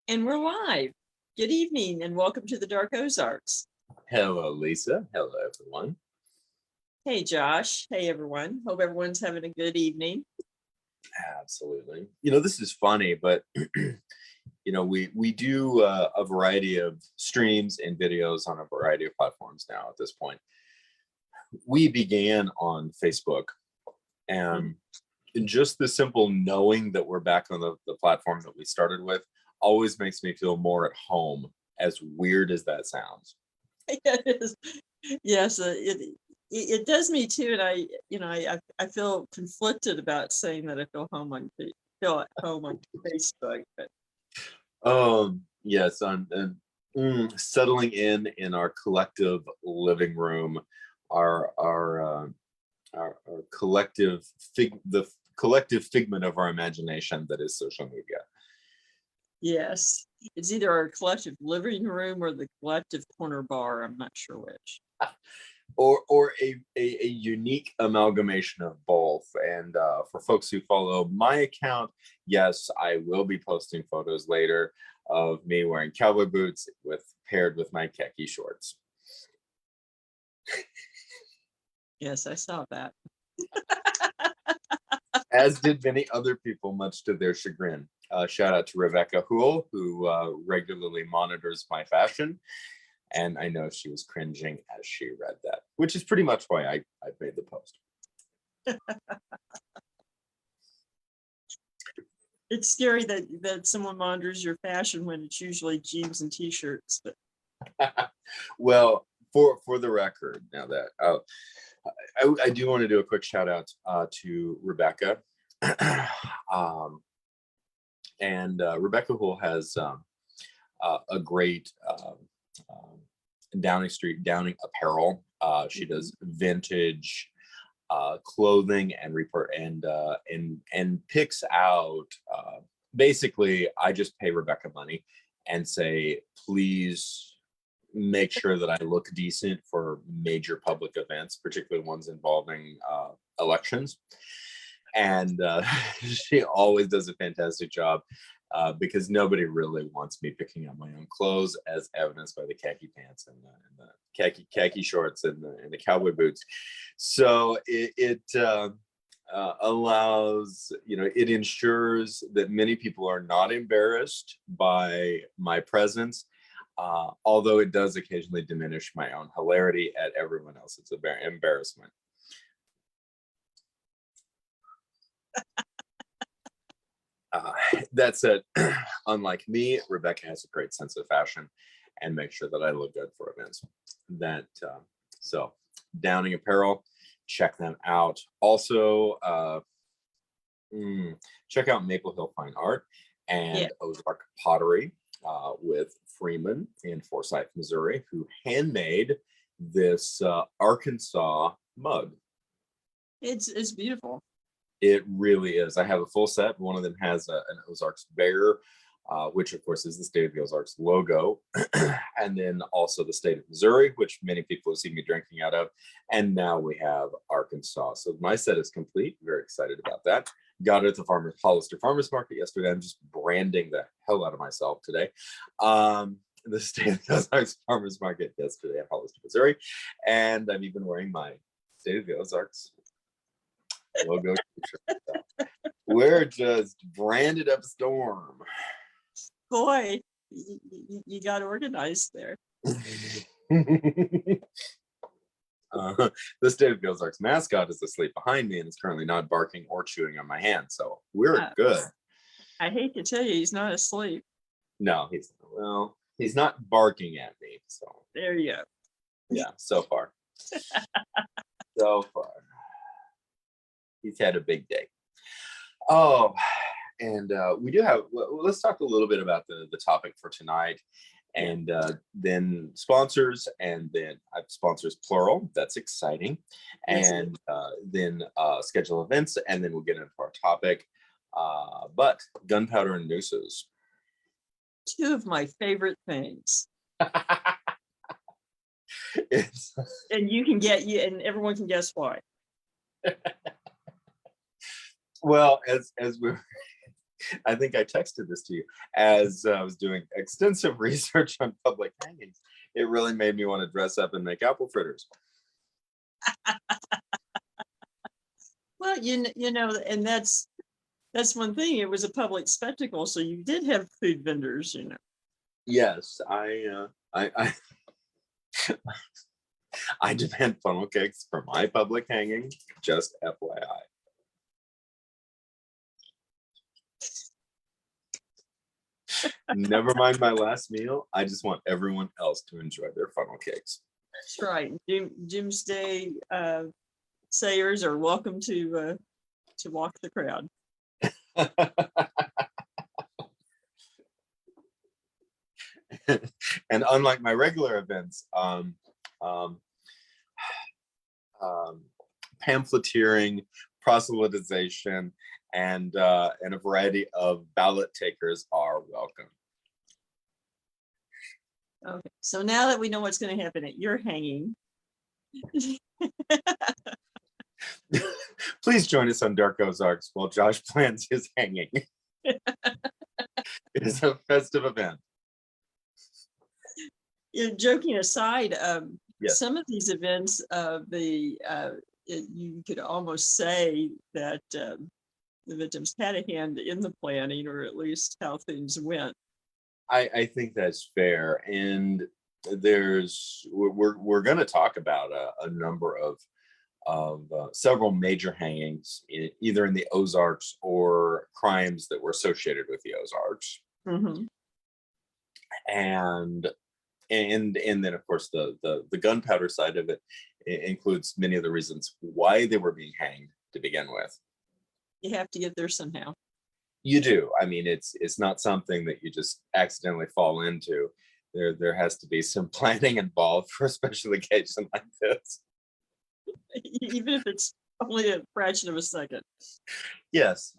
And we're live. Good evening and welcome to the Dark Ozarks. Hello, Lisa. Hello, everyone. Hey, Josh. Hey, everyone. Hope everyone's having a good evening. Absolutely. This is funny, but we do a variety of streams and videos on a variety of platforms now at this point. We began on Facebook, and just the simple knowing that we're back on the platform that we started with always makes me feel more at home, as weird as that sounds. It is. Yes, it does me too, and I feel conflicted about saying that I feel at home on Facebook. But yes, settling in our collective living room, our collective the collective figment of our imagination that is social media. Yes, it's either our collective living room or the collective corner bar. I'm not sure which. Or a unique amalgamation of both. And for folks who follow my account, yes, I will be posting photos later of me wearing cowboy boots paired with my khaki shorts. Yes, I saw that. As did many other people, much to their chagrin. Shout out to Rebecca Hool, who regularly monitors my fashion. And I know she was cringing as she read that, which is pretty much why I made the post. It's scary that someone monitors your fashion when it's usually jeans and t-shirts. But well, for the record, now that I do want to do a quick shout out to Rebecca. And Rebecca Hool has a great Downing apparel. She does vintage clothing and picks out. Basically, I just pay Rebecca money and say, please make sure that I look decent for major public events, particularly ones involving elections. And she always does a fantastic job because nobody really wants me picking out my own clothes, as evidenced by the khaki pants and the khaki shorts and the cowboy boots. So it allows, it ensures that many people are not embarrassed by my presence, although it does occasionally diminish my own hilarity at everyone else's embarrassment. That said, unlike me, Rebecca has a great sense of fashion and makes sure that I look good for events. So Downing Apparel, check them out. Also, check out Maple Hill Fine Art and Ozark Pottery with Freeman in Forsyth, Missouri, who handmade this Arkansas mug. It's beautiful. It really is. I have a full set. One of them has an Ozarks bear, which of course is the State of the Ozarks logo. And then also the state of Missouri, which many people have seen me drinking out of. And now we have Arkansas. So my set is complete. Very excited about that. Got it at the Hollister Farmers Market yesterday. I'm just branding the hell out of myself today. The State of the Ozarks Farmers Market yesterday at Hollister, Missouri. And I'm even wearing my State of the Ozarks logo. We're just branded up storm. Boy, you got organized there. The State of the Ozarks mascot is asleep behind me and is currently not barking or chewing on my hand, so we're good. I hate to tell you, he's not asleep. No, he's not barking at me. So there you go. Yeah, so far. So far. He's had a big day. Oh, and we do have, let's talk a little bit about the topic for tonight, and then sponsors, and then sponsors plural. That's exciting. And then schedule events, and then we'll get into our topic. But Gunpowder and Nooses. Two of my favorite things. And and everyone can guess why. Well, as I think I texted this to you as I was doing extensive research on public hangings. It really made me want to dress up and make apple fritters. Well, you know, and that's one thing. It was a public spectacle, so you did have food vendors, you know. Yes, I I demand funnel cakes for my public hanging. Just FYI. Never mind my last meal. I just want everyone else to enjoy their funnel cakes. That's right. Doomsday sayers are welcome to walk the crowd. And unlike my regular events, pamphleteering, proselytization, and a variety of ballot takers are welcome. Okay, so now that we know what's going to happen at your hanging, please join us on Dark Ozarks while Josh plans his hanging. It is a festive event. You know, joking aside, Yes. some of these events, you could almost say that the victims had a hand in the planning, or at least how things went. I think that's fair, and we're going to talk about a number of several major hangings, either in the Ozarks or crimes that were associated with the Ozarks, Mm-hmm. and then of course the gunpowder side of it includes many of the reasons why they were being hanged to begin with. You have to get there somehow. You do. I mean, it's not something that you just accidentally fall into. There has to be some planning involved for a special occasion like this. Even if it's only a fraction of a second. Yes,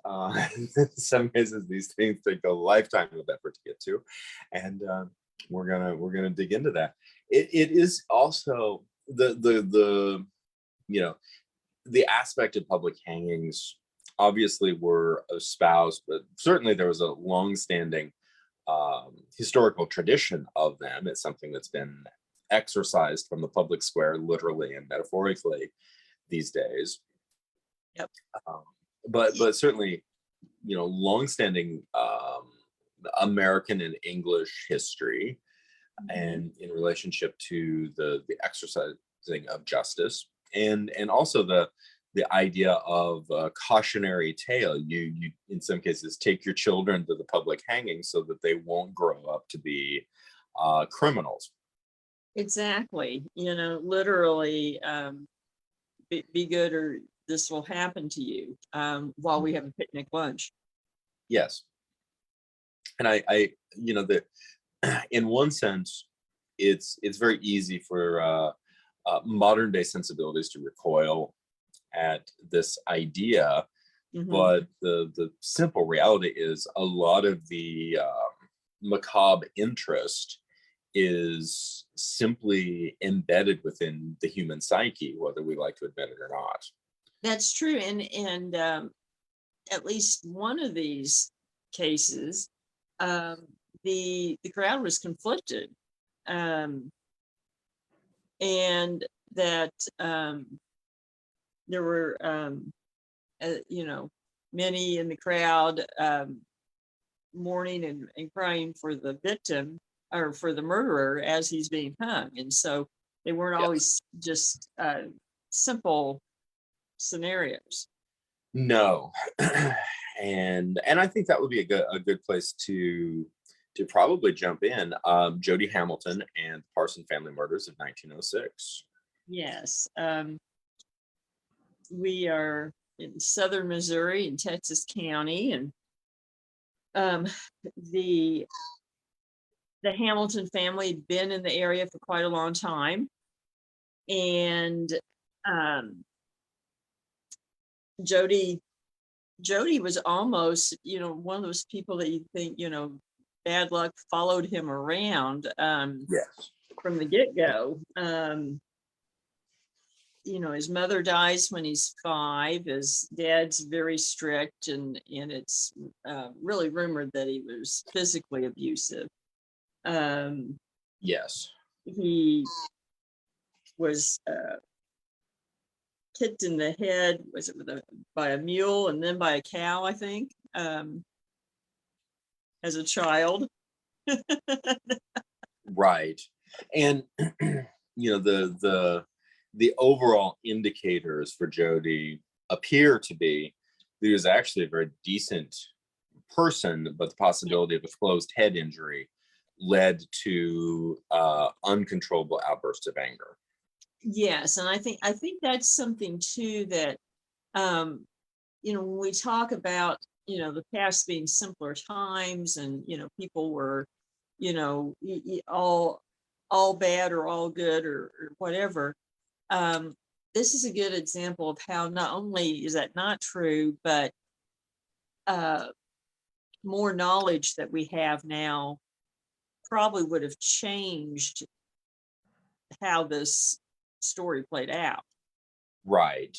in some cases these things take a lifetime of effort to get to, and we're gonna dig into that. It is also the you know, the aspect of public hangings obviously were espoused, but certainly there was a long-standing historical tradition of them. It's something that's been exorcised from the public square, literally and metaphorically, these days. Yep. But certainly, you know, long-standing American and English history, and in relationship to the exercising of justice, and also the idea of a cautionary tale. You in some cases take your children to the public hanging so that they won't grow up to be criminals. Exactly. You know, literally, be good or this will happen to you, while we have a picnic lunch. Yes. And I you know, that in one sense, it's very easy for modern day sensibilities to recoil at this idea, Mhm. but the simple reality is a lot of the macabre interest is simply embedded within the human psyche, whether we like to admit it or not. That's true, and at least one of these cases, the crowd was conflicted, and that there were you know, many in the crowd mourning and crying for the victim, or for the murderer as he's being hung, and so they weren't Yes. always just simple scenarios. No. and I think that would be a good place to probably jump in. Jody Hamilton and Parsons family murders of 1906. Yes, we are in southern Missouri in Texas County, and the Hamilton family had been in the area for quite a long time, and Jody was almost, you know, one of those people that you think, you know, bad luck followed him around Yes. from the get-go. his mother dies when he's 5. His dad's very strict, and it's really rumored that he was physically abusive. Yes. He was kicked in the head, was it by a mule and then by a cow, I think, as a child. Right. And the overall indicators for Jody appear to be that he was actually a very decent person, but the possibility of a closed head injury led to uncontrollable outbursts of anger. Yes, and I think that's something too that when we talk about the past being simpler times, and people were all bad or all good or whatever. This is a good example of how not only is that not true, but more knowledge that we have now probably would have changed how this story played out. Right.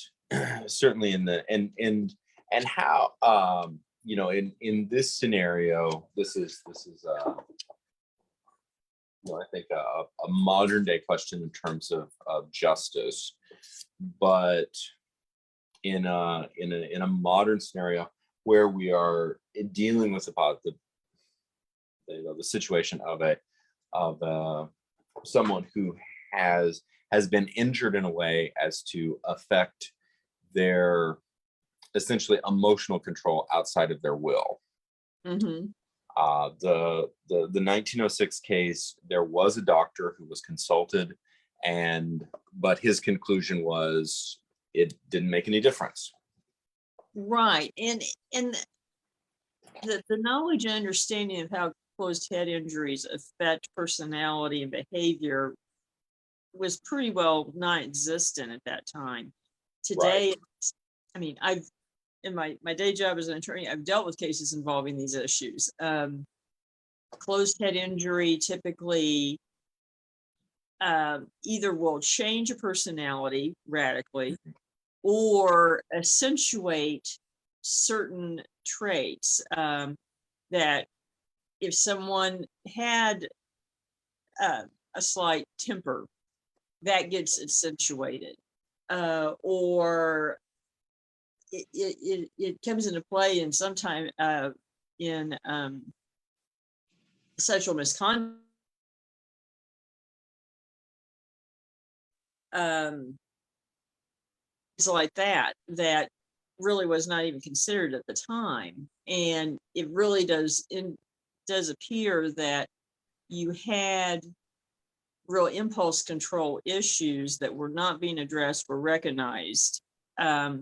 Certainly in the and how in this scenario, this is I think a modern day question in terms of justice, but in a modern scenario where we are dealing with the situation of someone who has been injured in a way as to affect their essentially emotional control outside of their will. Mm-hmm. The 1906 case, there was a doctor who was consulted, but his conclusion was it didn't make any difference. Right, and the knowledge and understanding of how closed head injuries affect personality and behavior was pretty well non-existent at that time. Today, Right. I mean, in my day job as an attorney, I've dealt with cases involving these issues. Closed head injury typically either will change a personality radically or accentuate certain traits that if someone had a slight temper, that gets accentuated, or it comes into play in sometime in sexual misconduct. It's like that really was not even considered at the time, and it really does appear that you had real impulse control issues that were not being addressed, were recognized, but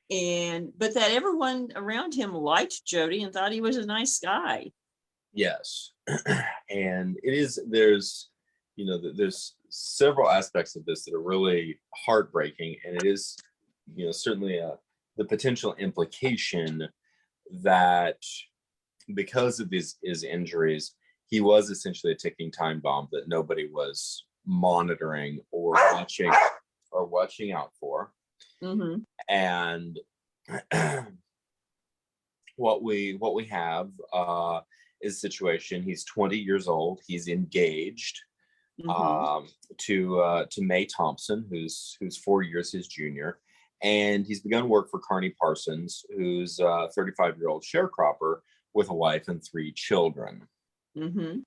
that everyone around him liked Jody and thought he was a nice guy. Yes. And there's several aspects of this that are really heartbreaking, and it is certainly the potential implication that because of his injuries, he was essentially a ticking time bomb that nobody was monitoring or watching out for. Mm-hmm. And what we have is a situation. He's 20 years old. He's engaged to Mae Thompson, who's 4 years his junior, and he's begun work for Carney Parsons, who's a 35-year-old sharecropper with a wife and 3 children. Mm-hmm.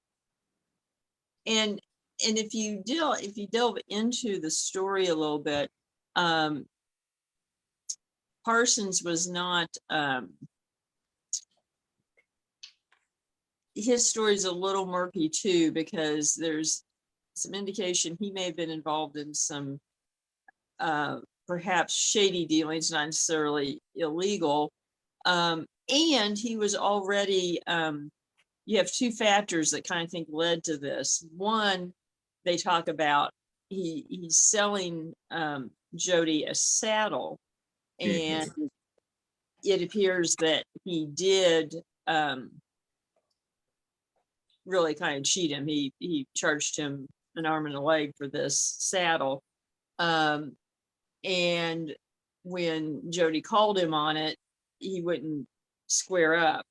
And if you delve into the story a little bit, Parsons was not. His story is a little murky too, because there's some indication he may have been involved in some perhaps shady dealings, not necessarily illegal. And he was already, you have 2 factors that kind of think led to this. One, they talk about he's selling Jody a saddle, and it appears that he did really kind of cheat him. He charged him an arm and a leg for this saddle. And when Jody called him on it, he wouldn't square up.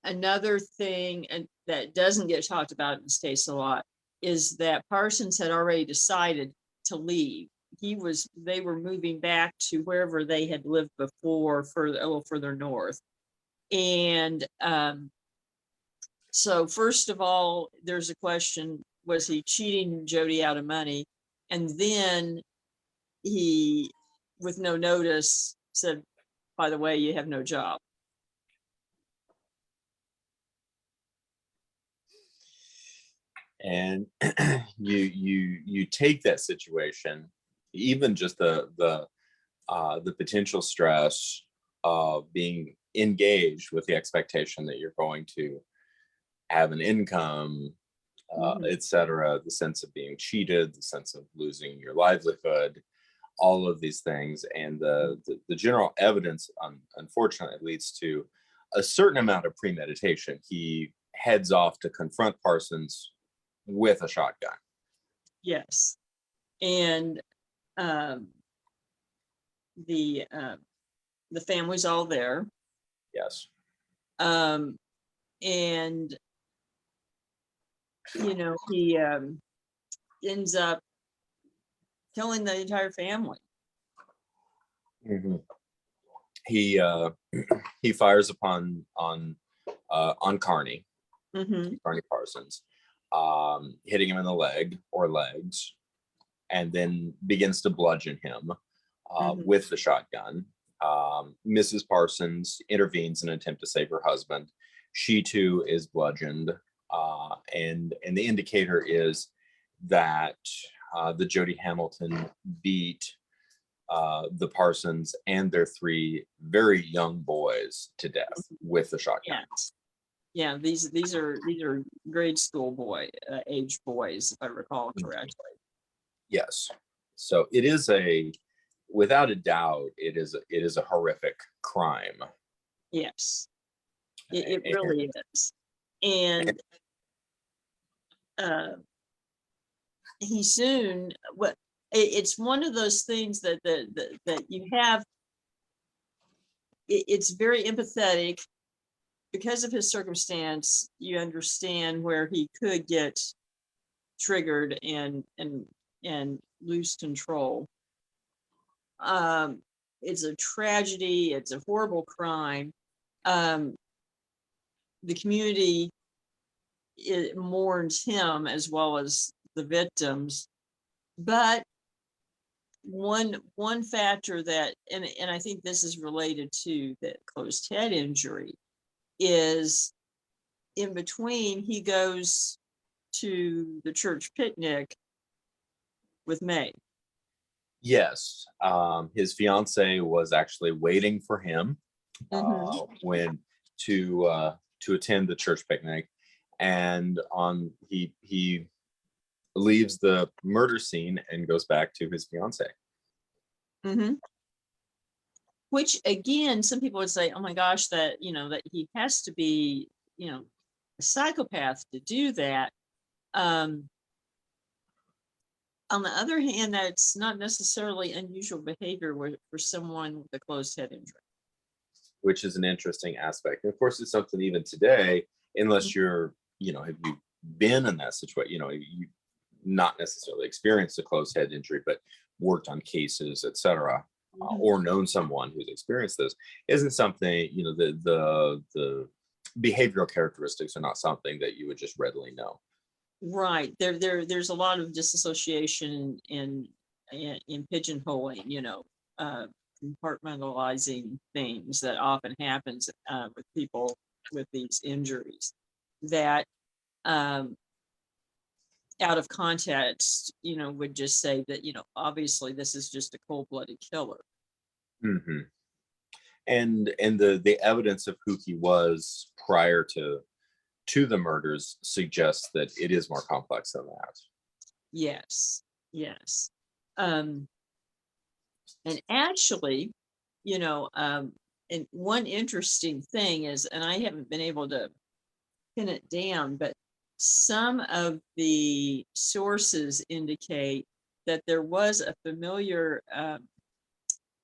Another thing that doesn't get talked about in this case a lot is that Parsons had already decided to leave. They were moving back to wherever they had lived before, a little further north. And so first of all, there's a question, was he cheating Jody out of money? And then he, with no notice, said, by the way, you have no job. And you take that situation, even just the potential stress of being engaged with the expectation that you're going to have an income, etc., the sense of being cheated, the sense of losing your livelihood, all of these things, and the general evidence, unfortunately, leads to a certain amount of premeditation. He heads off to confront Parsons with a shotgun. Yes. And the family's all there. Yes. And he ends up killing the entire family. Mm-hmm. He fires on Carney, Carney Parsons, hitting him in the leg or legs, and then begins to bludgeon him with the shotgun. Mrs. Parsons intervenes in an attempt to save her husband. She too is bludgeoned, and the indicator is that the Jody Hamilton beat the Parsons and their 3 very young boys to death with the shotgun. Yeah, these are grade school age boys, if I recall correctly. Yes. So it is without a doubt, it is a horrific crime. Yes, it really is. And he soon, it's one of those things that you have. It's very empathetic because of his circumstance. You understand where he could get triggered and lose control. It's a tragedy. It's a horrible crime. The community mourns him as well as the victims, but one factor that, and I think this is related to the closed head injury, is in between he goes to the church picnic with May. Yes, his fiance was actually waiting for him when to attend the church picnic, and he leaves the murder scene and goes back to his fiance. Which again, some people would say, "Oh my gosh, that that he has to be a psychopath to do that." On the other hand, that's not necessarily unusual behavior for someone with a closed head injury. Which is an interesting aspect. And of course, it's something even today, unless you're, have you been in that situation, you not necessarily experienced a closed head injury, but worked on cases, etc., or known someone who's experienced this, isn't something, the behavioral characteristics are not something that you would just readily know. Right. There's a lot of disassociation in pigeonholing, compartmentalizing things that often happens with people with these injuries that out of context, would just say that, obviously this is just a cold-blooded killer. And the evidence of who he was prior to the murders suggests that it is more complex than that. Yes. And actually, and one interesting thing is, and I haven't been able to pin it down, but some of the sources indicate that there was a familiar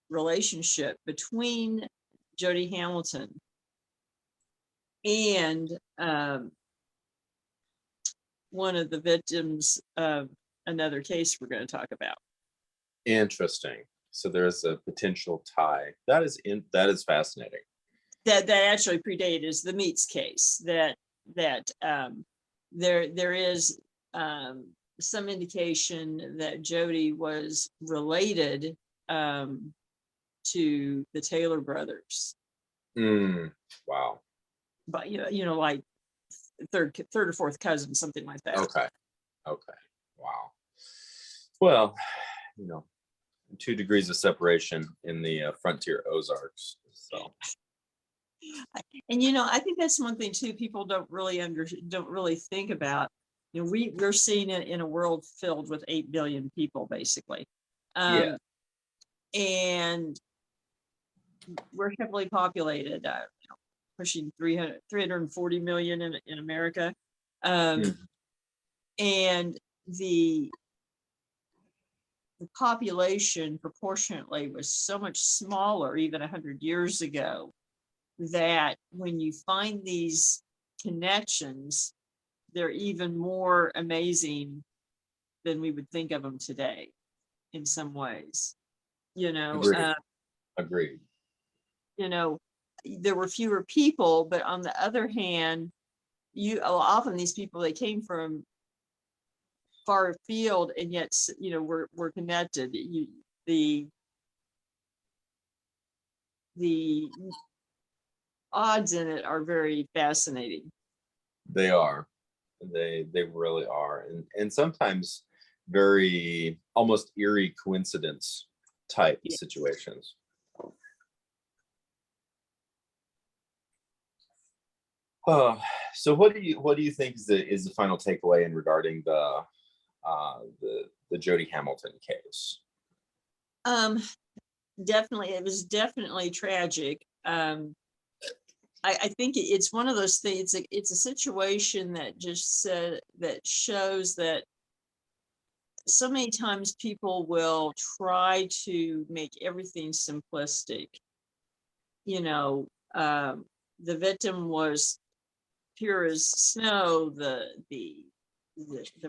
relationship between Jody Hamilton and one of the victims of another case we're going to talk about. Interesting. So there's a potential tie. That is fascinating. That actually predates the Meeks case. That there is some indication that Jody was related to the Taylor brothers. Wow. But like third or fourth cousin, something like that. Okay. Wow. Well, 2 degrees of separation in the frontier Ozarks. So. And I think that's one thing too. People don't really think about. We're seeing it in a world filled with 8 billion people, basically. Yeah. And we're heavily populated, pushing 340 million in America. And the population proportionately was so much smaller even 100 years ago, that when you find these connections, they're even more amazing than we would think of them today in some ways. Agreed. There were fewer people, but on the other hand, often these people, they came from far afield, and yet we're connected. The odds in it are very fascinating. They are. They really are, and sometimes very almost eerie coincidence type situations. So what do you think is the final takeaway in regarding the Jody Hamilton case? Definitely, it was definitely tragic. I think it's one of those things. It's a situation that that shows that so many times people will try to make everything simplistic. The victim was pure as snow. The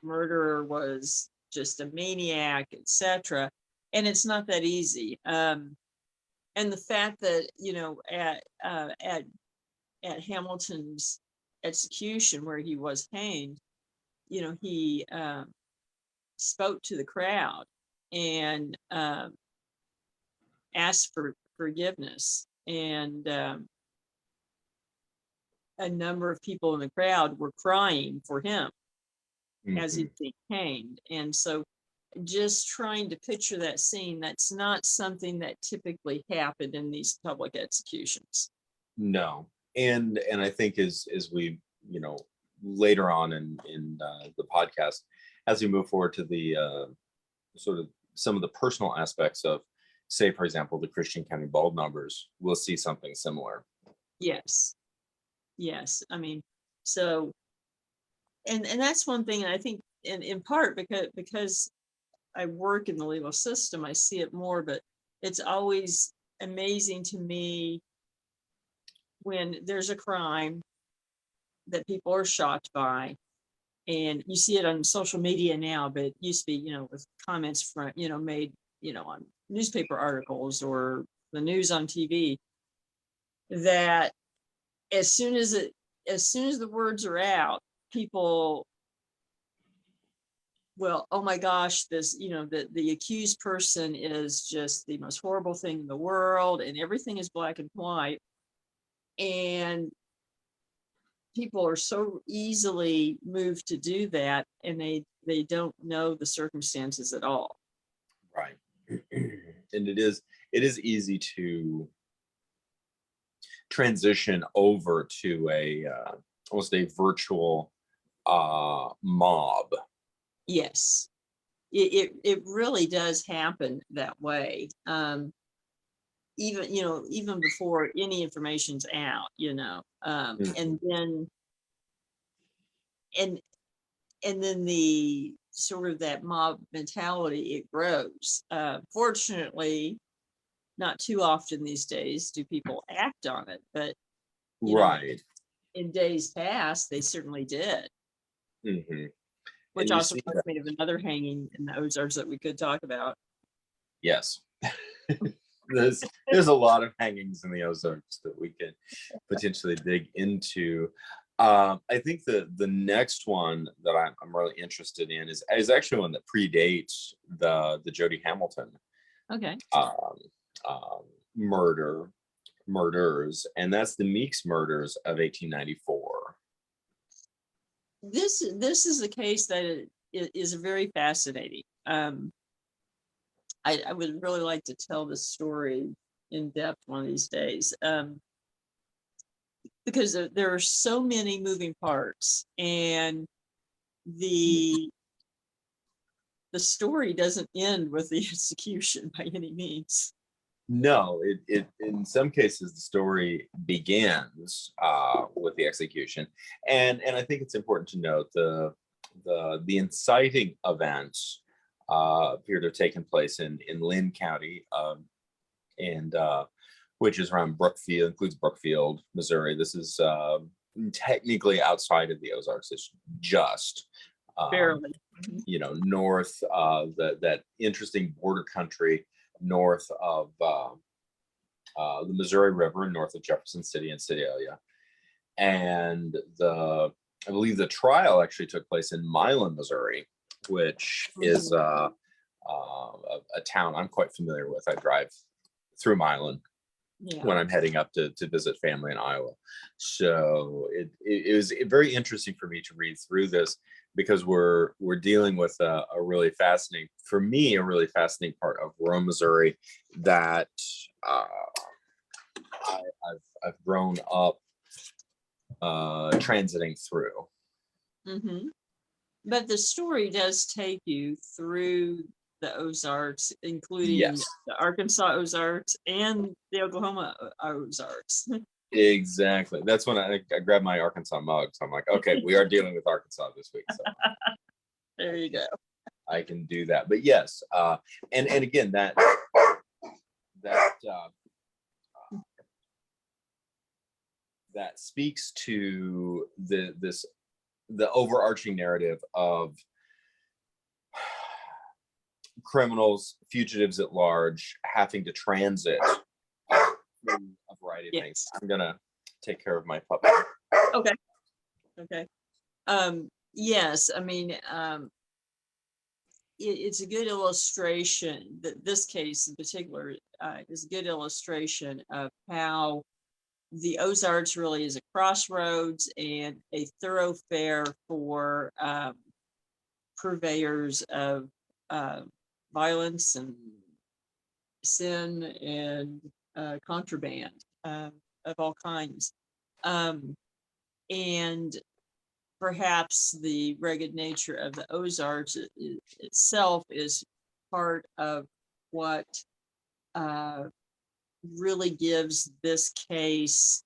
murderer was just a maniac, etc. And it's not that easy. And the fact that at Hamilton's execution, where he was hanged, he spoke to the crowd and asked for forgiveness, and a number of people in the crowd were crying for him as he's being hanged. And so just trying to picture that scene, that's not something that typically happened in these public executions. No. And I think as we later on in the podcast, as we move forward to the sort of some of the personal aspects of, say, for example, the Christian County Bald numbers, we'll see something similar. Yes. I mean, so, and that's one thing. And I think in part because I work in the legal system, I see it more, but it's always amazing to me when there's a crime that people are shocked by, and you see it on social media now, but it used to be, with comments from, made, on newspaper articles or the news on TV, that as soon as the words are out, people, well, oh my gosh, this, the accused person is just the most horrible thing in the world, and everything is black and white. And people are so easily moved to do that, and they don't know the circumstances at all. Right. And it is easy to transition over to almost a virtual mob. Yes, it really does happen that way. Even before any information's out, and then, and and then the sort of that mob mentality, it grows. Fortunately, not too often these days do people act on it, but you know, Right. in days past, they certainly did. Hmm. Which And you also see reminds that. me of another hanging in the Ozarks that we could talk about. Yes. There's a lot of hangings in the Ozarks that we can potentially dig into. I think the next one that I'm really interested in is actually one that predates the Jody Hamilton Okay. um, um, murders, and that's the Meeks murders of 1894. This is a case that is very fascinating. I would really like to tell this story in depth one of these days, because there are so many moving parts, and the story doesn't end with the execution by any means. No, it in some cases the story begins with the execution, and I think it's important to note the inciting events appear to have taken place in Lynn County, and which is around Brookfield, includes Brookfield, Missouri. This is technically outside of the Ozarks. It's just Barely. north of that interesting border country north of the Missouri River and north of Jefferson City and Sedalia. And I believe the trial actually took place in Milan, Missouri, which is a town I'm quite familiar with. I drive through Milan when I'm heading up to visit family in Iowa. So it was very interesting for me to read through this, because we're dealing with a really fascinating, for me, a really fascinating part of rural Missouri that I've grown up transiting through. Mm-hmm. But the story does take you through the Ozarks, including Yes, the Arkansas Ozarks and the Oklahoma Ozarks. exactly. That's when I grabbed my Arkansas mug. So I'm like, okay, we are dealing with Arkansas this week. So There you go. I can do that. But yes, and again, that that speaks to the overarching narrative of criminals, fugitives at large, having to transit through a variety of things. I'm gonna take care of my puppy. Okay. Yes, I mean, it's a good illustration that this case in particular is a good illustration of how the Ozarks really is a crossroads and a thoroughfare for purveyors of violence and sin and contraband of all kinds. And perhaps the rugged nature of the Ozarks itself is part of what really gives this case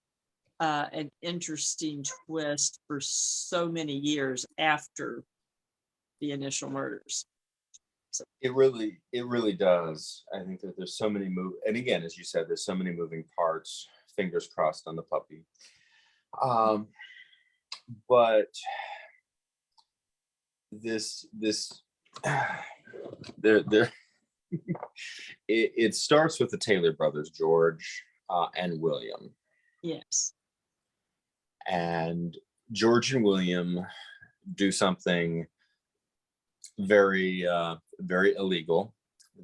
an interesting twist for so many years after the initial murders. So It really does. I think that there's so many and again, as you said, there's so many moving parts. Fingers crossed on the puppy. But this there it starts with the Taylor brothers, George and William. yes. And George and William do something very very illegal.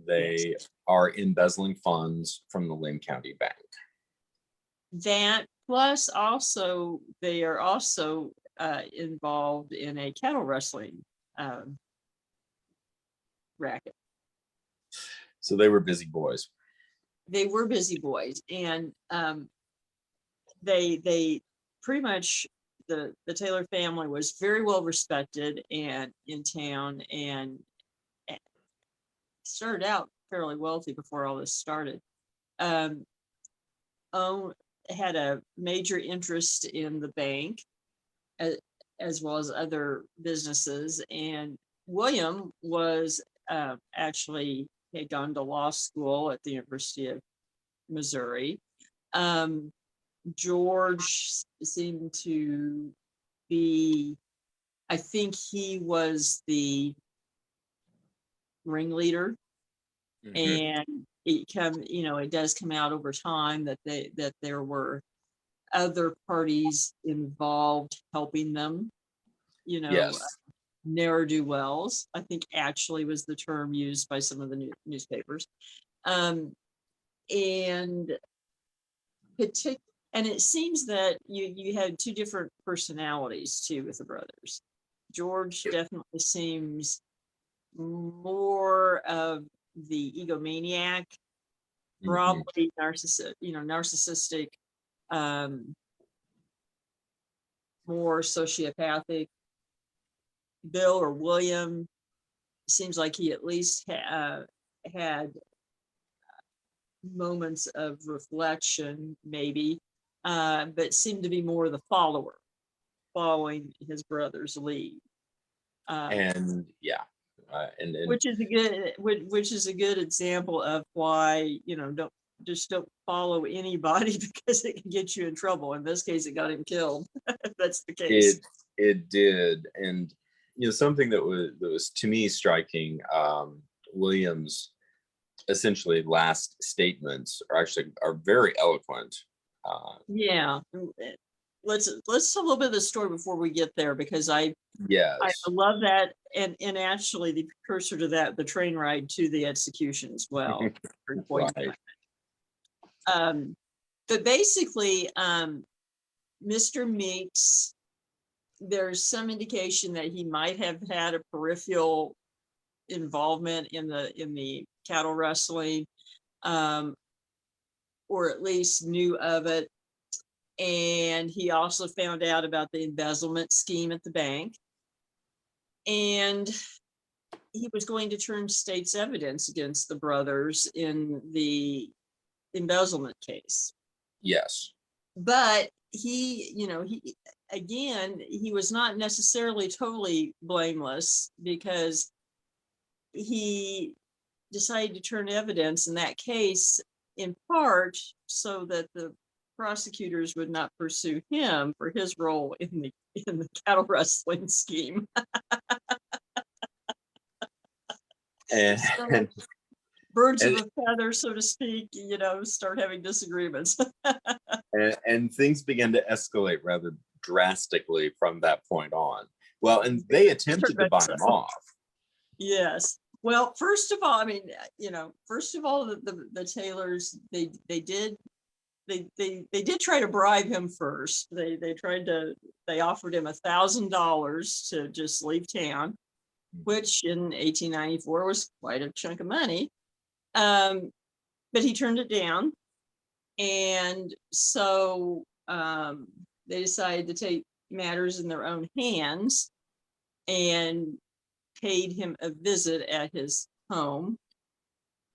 They are embezzling funds from the Lynn County Bank. That plus also they are also involved in a cattle rustling racket. So they were busy boys. They were busy boys, and they pretty much the Taylor family was very well respected and in town, and started out fairly wealthy before all this started. Had a major interest in the bank, as well as other businesses. And William was actually had gone to law school at the University of Missouri. George seemed to be, I think he was the ringleader. And it does come out over time that there were other parties involved helping them, Yes. ne'er-do-wells, I think actually was the term used by some of the newspapers. And it seems that you had two different personalities too with the brothers. George definitely seems more of the egomaniac, probably narcissistic, more sociopathic. Bill or William seems like he at least had moments of reflection, maybe, but seemed to be more the follower, following his brother's lead. And which is a good example of why don't follow anybody because it can get you in trouble. In this case, it got him killed. If that's the case. It did, and something that was to me striking. William's essentially last statements are very eloquent. Yeah. Let's tell a little bit of the story before we get there, because I love that, and actually the precursor to that, the train ride to the execution as well. Right. But basically, Mr. Meeks, there's some indication that he might have had a peripheral involvement in the cattle rustling, or at least knew of it. And he also found out about the embezzlement scheme at the bank. And he was going to turn state's evidence against the brothers in the embezzlement case. Yes. But he was not necessarily totally blameless, because he decided to turn evidence in that case in part so that the prosecutors would not pursue him for his role in the cattle rustling scheme. And, so, birds of a feather, so to speak, start having disagreements. and things began to escalate rather drastically from that point on. Well, and they attempted to buy him off. Yes. Well, first of all, the Taylors, they did try to bribe him first. They offered him $1,000 to just leave town, which in 1894 was quite a chunk of money. But he turned it down. And so they decided to take matters in their own hands and paid him a visit at his home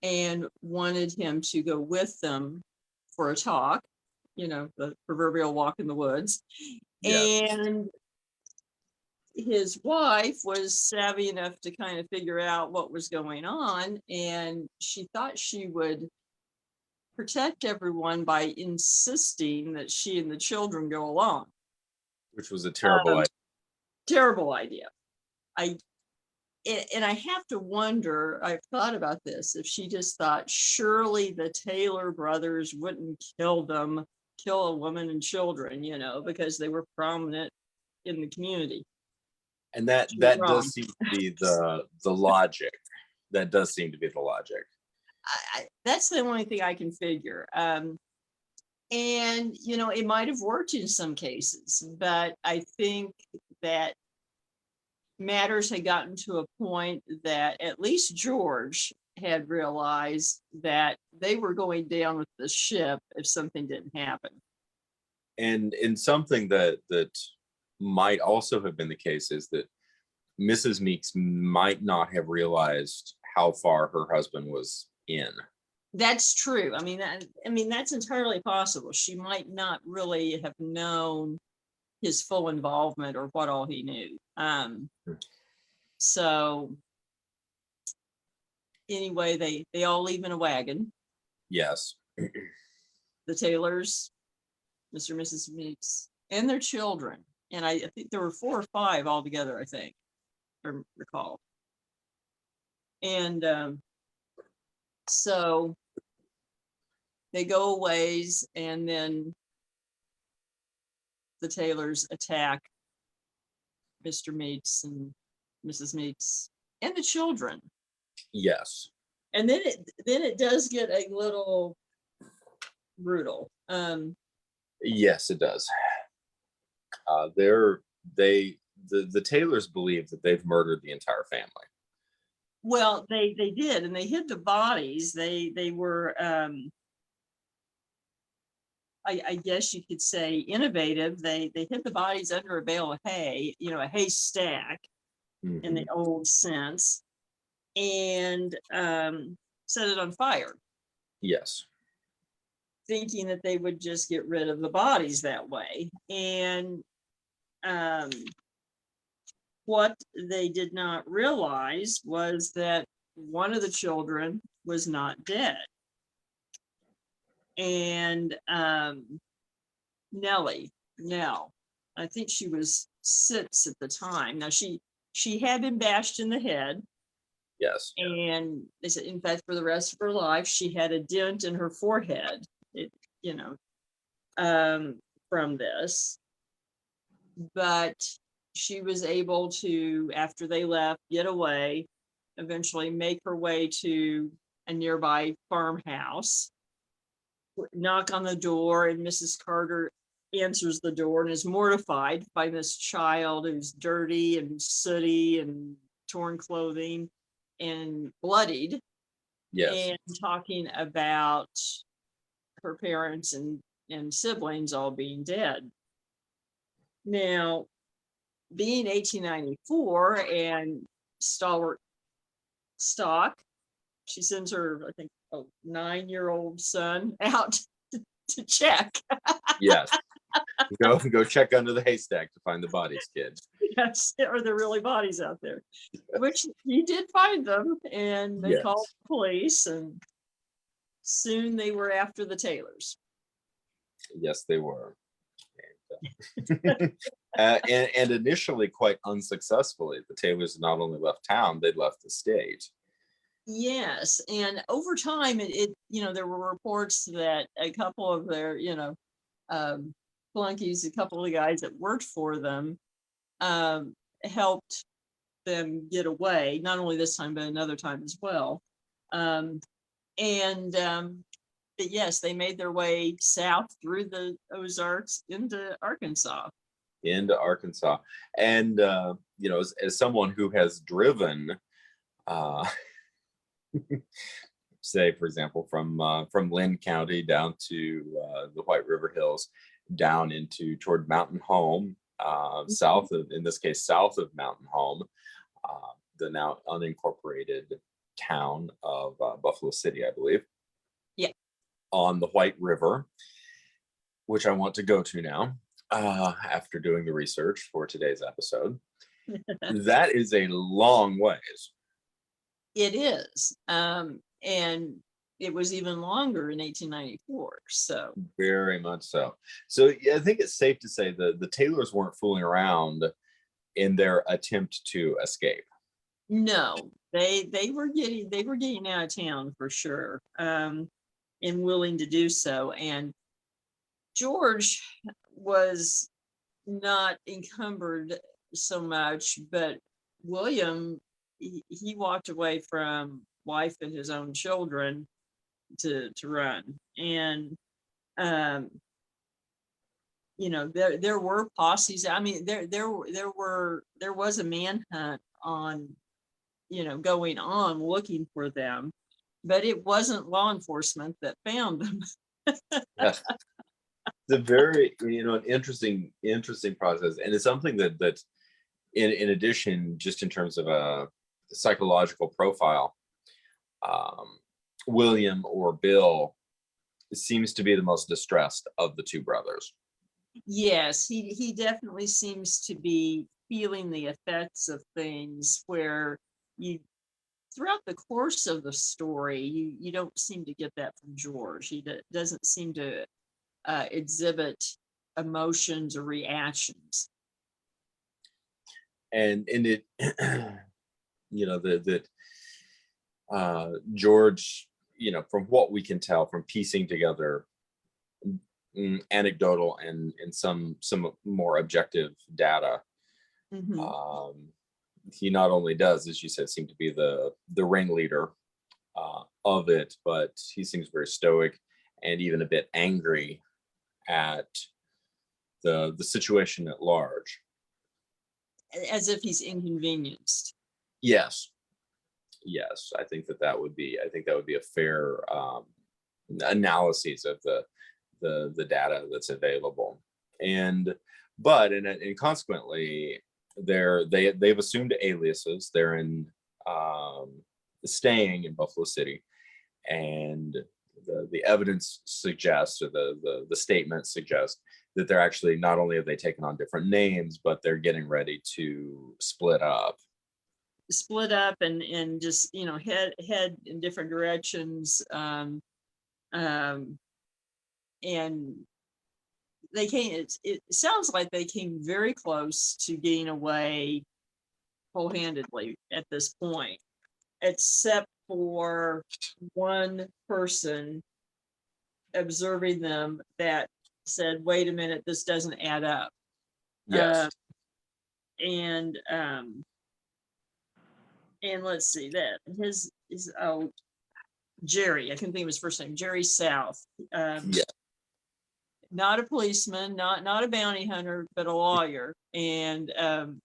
and wanted him to go with them for a talk, the proverbial walk in the woods. Yes. And his wife was savvy enough to kind of figure out what was going on, and she thought she would protect everyone by insisting that she and the children go along. Which was a terrible idea. Terrible idea. And I have to wonder, I've thought about this, if she just thought surely the Taylor brothers wouldn't kill a woman and children, because they were prominent in the community. And that does seem to be the logic. That does seem to be the logic. That's the only thing I can figure. And, it might have worked in some cases, but I think that matters had gotten to a point that at least George had realized that they were going down with the ship if something didn't happen. And in something that might also have been the case is that Mrs. Meeks might not have realized how far her husband was in. That's true. That's entirely possible. She might not really have known his full involvement or what all he knew. So anyway, they all leave in a wagon. Yes. The Taylors, Mr. and Mrs. Meeks, and their children. And I think there were 4 or 5 altogether, I think, I recall. And so they go a ways, and then the Taylors attack Mr. Meeks and Mrs. Meeks and the children. Yes. And then it does get a little brutal. Yes, it does. The Taylors believe that they've murdered the entire family. Well, they did, and they hid the bodies. They were, I guess you could say, innovative. They hid the bodies under a bale of hay, a haystack in the old sense, and set it on fire. Yes. Thinking that they would just get rid of the bodies that way. And what they did not realize was that one of the children was not dead. And Nell, I think she was 6 at the time. Now she had been bashed in the head. Yes. And they said, in fact, for the rest of her life, she had a dent in her forehead, from this. But she was able to, after they left, get away, eventually make her way to a nearby farmhouse, knock on the door, and Mrs. Carter answers the door and is mortified by this child who's dirty and sooty and torn clothing and bloodied. Yes. And talking about her parents and siblings all being dead. Now, being 1894 and stalwart stock, she sends her, I think, a 9-year-old son out to check. Yes. Go check under the haystack to find the bodies, kid. Yes, are there really bodies out there? Yes. Which he did find them, and they called the police, and soon they were after the Taylors. Yes, they were. And initially quite unsuccessfully. The Taylors not only left town, they'd left the state. Yes, and over time, it there were reports that a couple of their flunkies, a couple of the guys that worked for them, helped them get away. Not only this time, but another time as well. But yes, they made their way south through the Ozarks into Arkansas. And as someone who has driven, say, for example, from Lynn County down to the White River Hills, down toward Mountain Home, south of Mountain Home, the now unincorporated town of Buffalo City, I believe. Yeah. On the White River, which I want to go to now, after doing the research for today's episode. That is a long ways. It is. And it was even longer in 1894. So very much so. So yeah, I think it's safe to say that the Taylors weren't fooling around in their attempt to escape. No, they were getting out of town for sure, and willing to do so. And George was not encumbered so much, but William, he walked away from wife and his own children to run. And there were posses. I mean, there was a manhunt on, going on looking for them, but it wasn't law enforcement that found them. Yes. It's a very an interesting process, and it's something that in addition, just in terms of a psychological profile, William or Bill seems to be the most distressed of the two brothers. Yes, he definitely seems to be feeling the effects of things where you throughout the course of the story, you don't seem to get that from George. He doesn't seem to exhibit emotions or reactions. And it that George, from what we can tell from piecing together anecdotal and some more objective data, Mhm. he not only does, as you said, seem to be the ringleader of it, but he seems very stoic and even a bit angry at the situation at large. As if he's inconvenienced. Yes, I think that would be a fair analysis of the data that's available. And consequently, they've assumed aliases. They're in staying in Buffalo City, and the evidence suggests, or the statement suggests, that they're actually, not only have they taken on different names, but they're getting ready to split up. And just head in different directions. Um, and they came. It sounds like they came very close to getting away whole-handedly at this point, except for one person observing them that said, "Wait a minute, this doesn't add up." Yes. And let's see that his is Jerry. I couldn't think of his first name. Jerry South. Yeah. Not a policeman, not a bounty hunter, but a lawyer and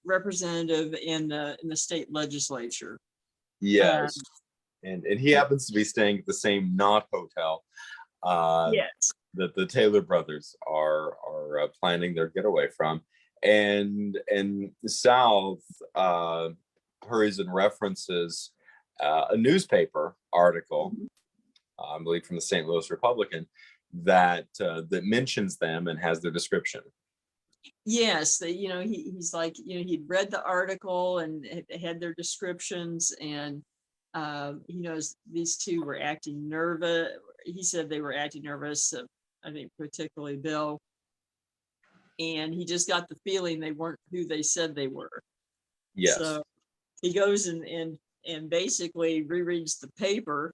representative in the state legislature. Yes. And he happens to be staying at the same not hotel Yes. that the Taylor brothers are planning their getaway from. And South hurries and references a newspaper article, I believe from the St. Louis Republican, that mentions them and has their description. Yes, he's like, he'd read the article and had their descriptions, and he knows these two were acting nervous. He said they were acting nervous, I think particularly Bill, and he just got the feeling they weren't who they said they were. Yes. So he goes and basically rereads the paper.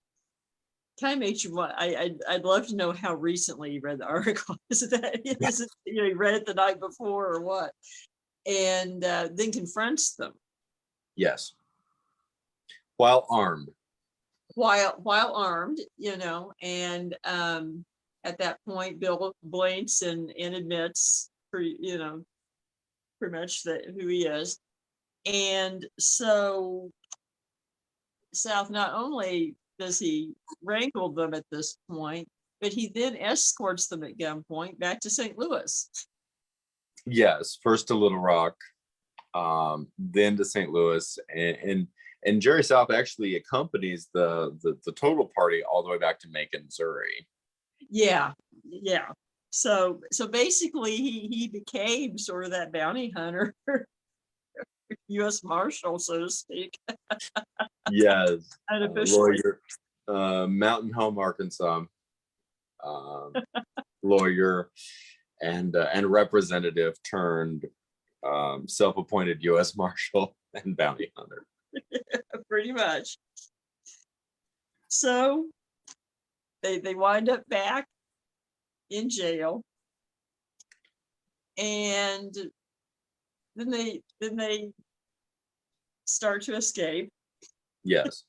Kind of makes you want. I'd love to know how recently you read the article. Is it you read it the night before or what? And then confronts them. Yes. While armed. While armed, and at that point, Bill blinks and admits, pretty much that who he is, and so South not only does he wrangle them at this point, but he then escorts them at gunpoint back to St. Louis. Yes, first to Little Rock, then to St. Louis, and Jerry South actually accompanies the total party all the way back to Macon, Missouri. Yeah. So basically, he became sort of that bounty hunter, U.S. Marshal, so to speak. Yes, Unofficially. lawyer, Mountain Home, Arkansas, lawyer and representative turned self-appointed U.S. Marshal and bounty hunter. Pretty much. So they wind up back in jail, and then they start to escape. Yes.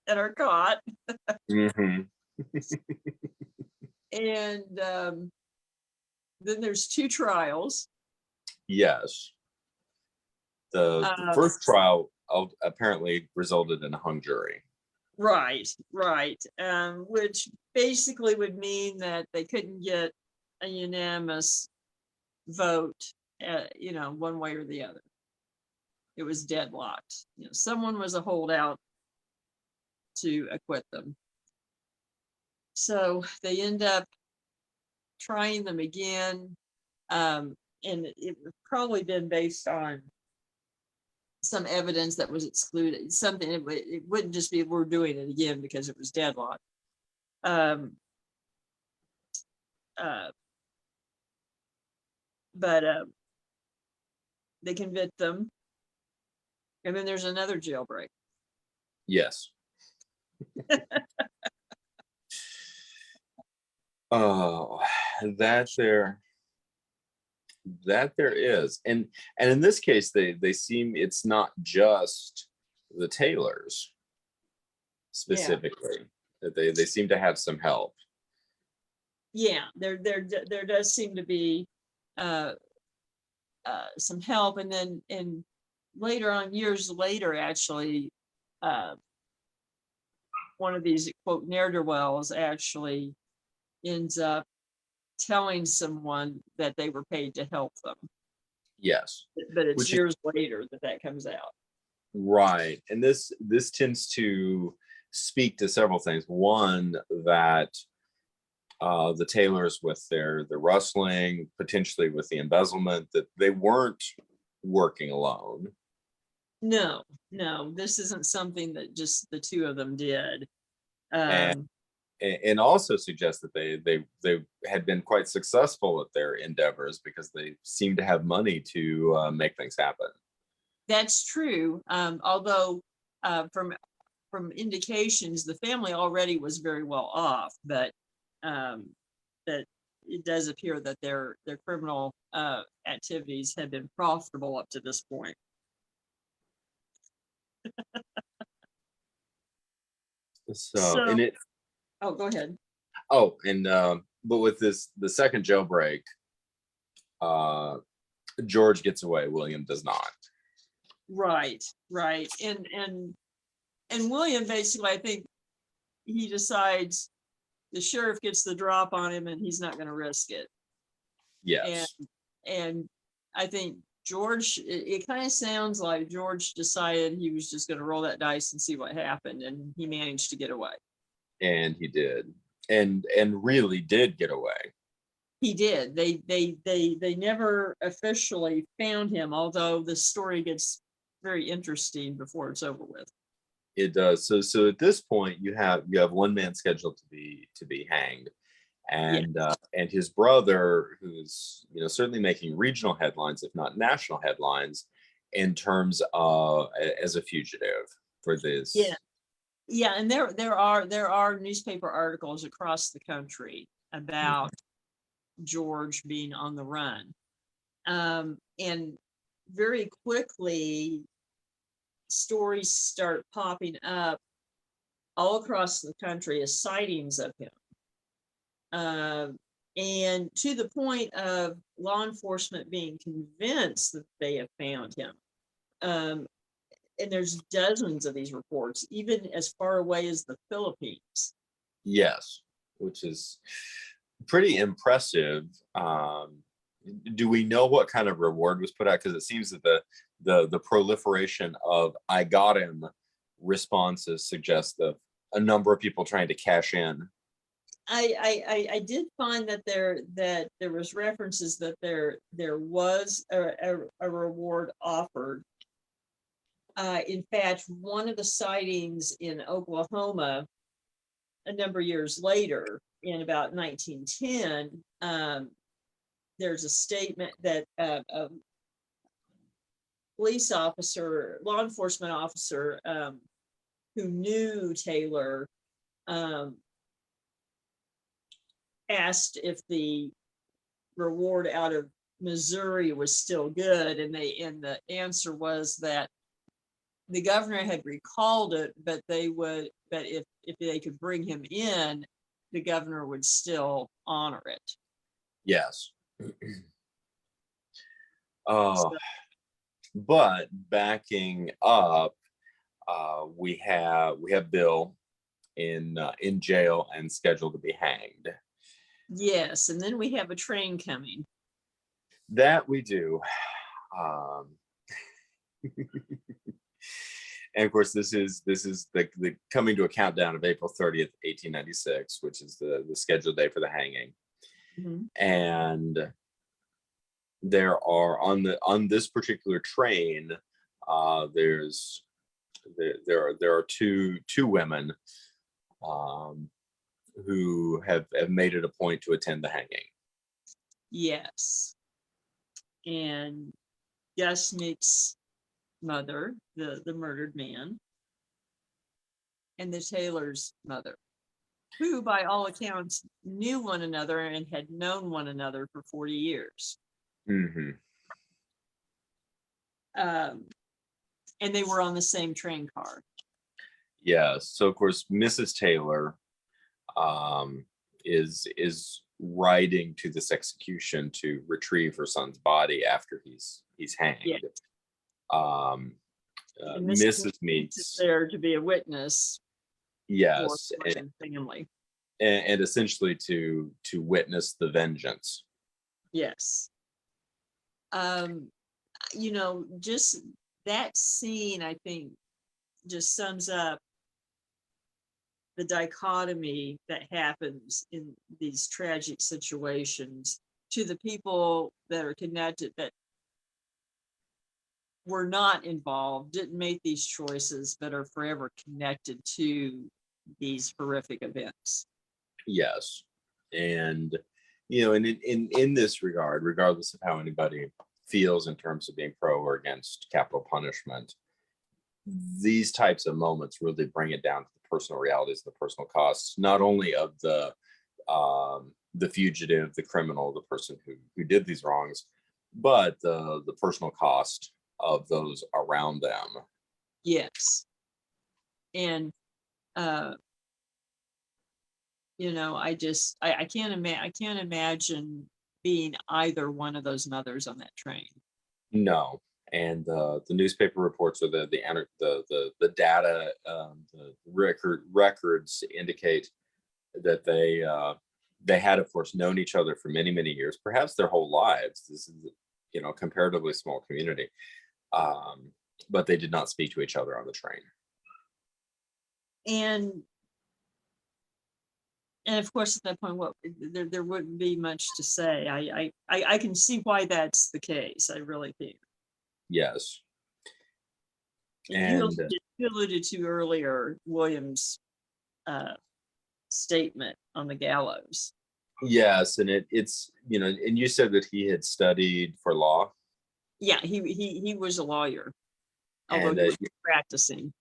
And are caught. Mm-hmm. And then there's two trials. Yes. The first trial apparently resulted in a hung jury. Right. Which basically would mean that they couldn't get a unanimous vote, one way or the other. It was deadlocked. Someone was a holdout to acquit them. So they end up trying them again. And it would probably been based on some evidence that was excluded, something, it wouldn't just be we're doing it again because it was deadlocked. But they convict them, and then there's another jailbreak. Yes. Oh, that there is, and in this case, they seem, it's not just the Taylors specifically, that they seem to have some help. Yeah, there does seem to be some help, and then later on, years later, actually, one of these quote ne'er-do-wells actually ends up telling someone that they were paid to help them. Yes, but it's years later that comes out. Right, and this tends to speak to several things. One, that the Taylors, with their rustling, potentially with the embezzlement, that they weren't working alone. No, this isn't something that just the two of them did. And also suggests that they had been quite successful at their endeavors because they seem to have money to make things happen. That's true. Although from indications, the family already was very well off, but that it does appear that their criminal activities have been profitable up to this point. So and it. Oh, go ahead. Oh, and but with the second jailbreak, George gets away. William does not. Right. And William, basically, I think he decides the sheriff gets the drop on him and he's not going to risk it. Yes. And I think George, it kind of sounds like George decided he was just going to roll that dice and see what happened, and he managed to get away. And he did, and really did get away. He did. They never officially found him, although the story gets very interesting before it's over with. It does. So at this point, you have one man scheduled to be hanged, and and his brother, who's certainly making regional headlines, if not national headlines, in terms of as a fugitive for this. Yeah, and there are newspaper articles across the country about George being on the run, and very quickly stories start popping up all across the country as sightings of him, and to the point of law enforcement being convinced that they have found him. And there's dozens of these reports, even as far away as the Philippines. Yes, which is pretty impressive. Do we know what kind of reward was put out? Because it seems that the proliferation of "I got him" responses suggest a number of people trying to cash in. I did find that there was references that there was a reward offered. In fact, one of the sightings in Oklahoma a number of years later, in about 1910, there's a statement that a police officer, law enforcement officer, who knew Taylor, asked if the reward out of Missouri was still good, and the answer was that the governor had recalled it, but if they could bring him in, the governor would still honor it. Yes. But backing up, we have Bill in jail and scheduled to be hanged. Yes, and then we have a train coming. That we do. And of course, this is the coming to a countdown of April 30th, 1896, which is the scheduled day for the hanging. Mm-hmm. And there are on this particular train, there are two women who have made it a point to attend the hanging. Yes. And Gus Meeks' mother, the murdered man, and the Taylor's mother, who by all accounts knew one another and had known one another for 40 years. Mm-hmm. And they were on the same train car. Yes. So of course, Mrs. Taylor is riding to this execution to retrieve her son's body after he's hanged. Yeah. Mrs. Meeks Meeks is there to be a witness. Yes, for the family. And essentially to witness the vengeance. Yes. Just that scene, I think, just sums up the dichotomy that happens in these tragic situations to the people that are connected, that were not involved, didn't make these choices, but are forever connected to these horrific events. Yes. And, in this regard, regardless of how anybody feels in terms of being pro or against capital punishment, these types of moments really bring it down to the personal realities, the personal costs, not only of the fugitive, the criminal, the person who did these wrongs, but the personal cost of those around them. Yes. And I can't imagine being either one of those mothers on that train. No. And the newspaper reports or the data, the records indicate that they had, of course, known each other for many, many years, perhaps their whole lives. This is, a comparatively small community, but they did not speak to each other on the train. And of course, at that point, there wouldn't be much to say. I can see why that's the case. I really do. Yes. And you alluded to earlier William's statement on the gallows. Yes, and it's and you said that he had studied for law. Yeah, he was a lawyer, although And he was practicing.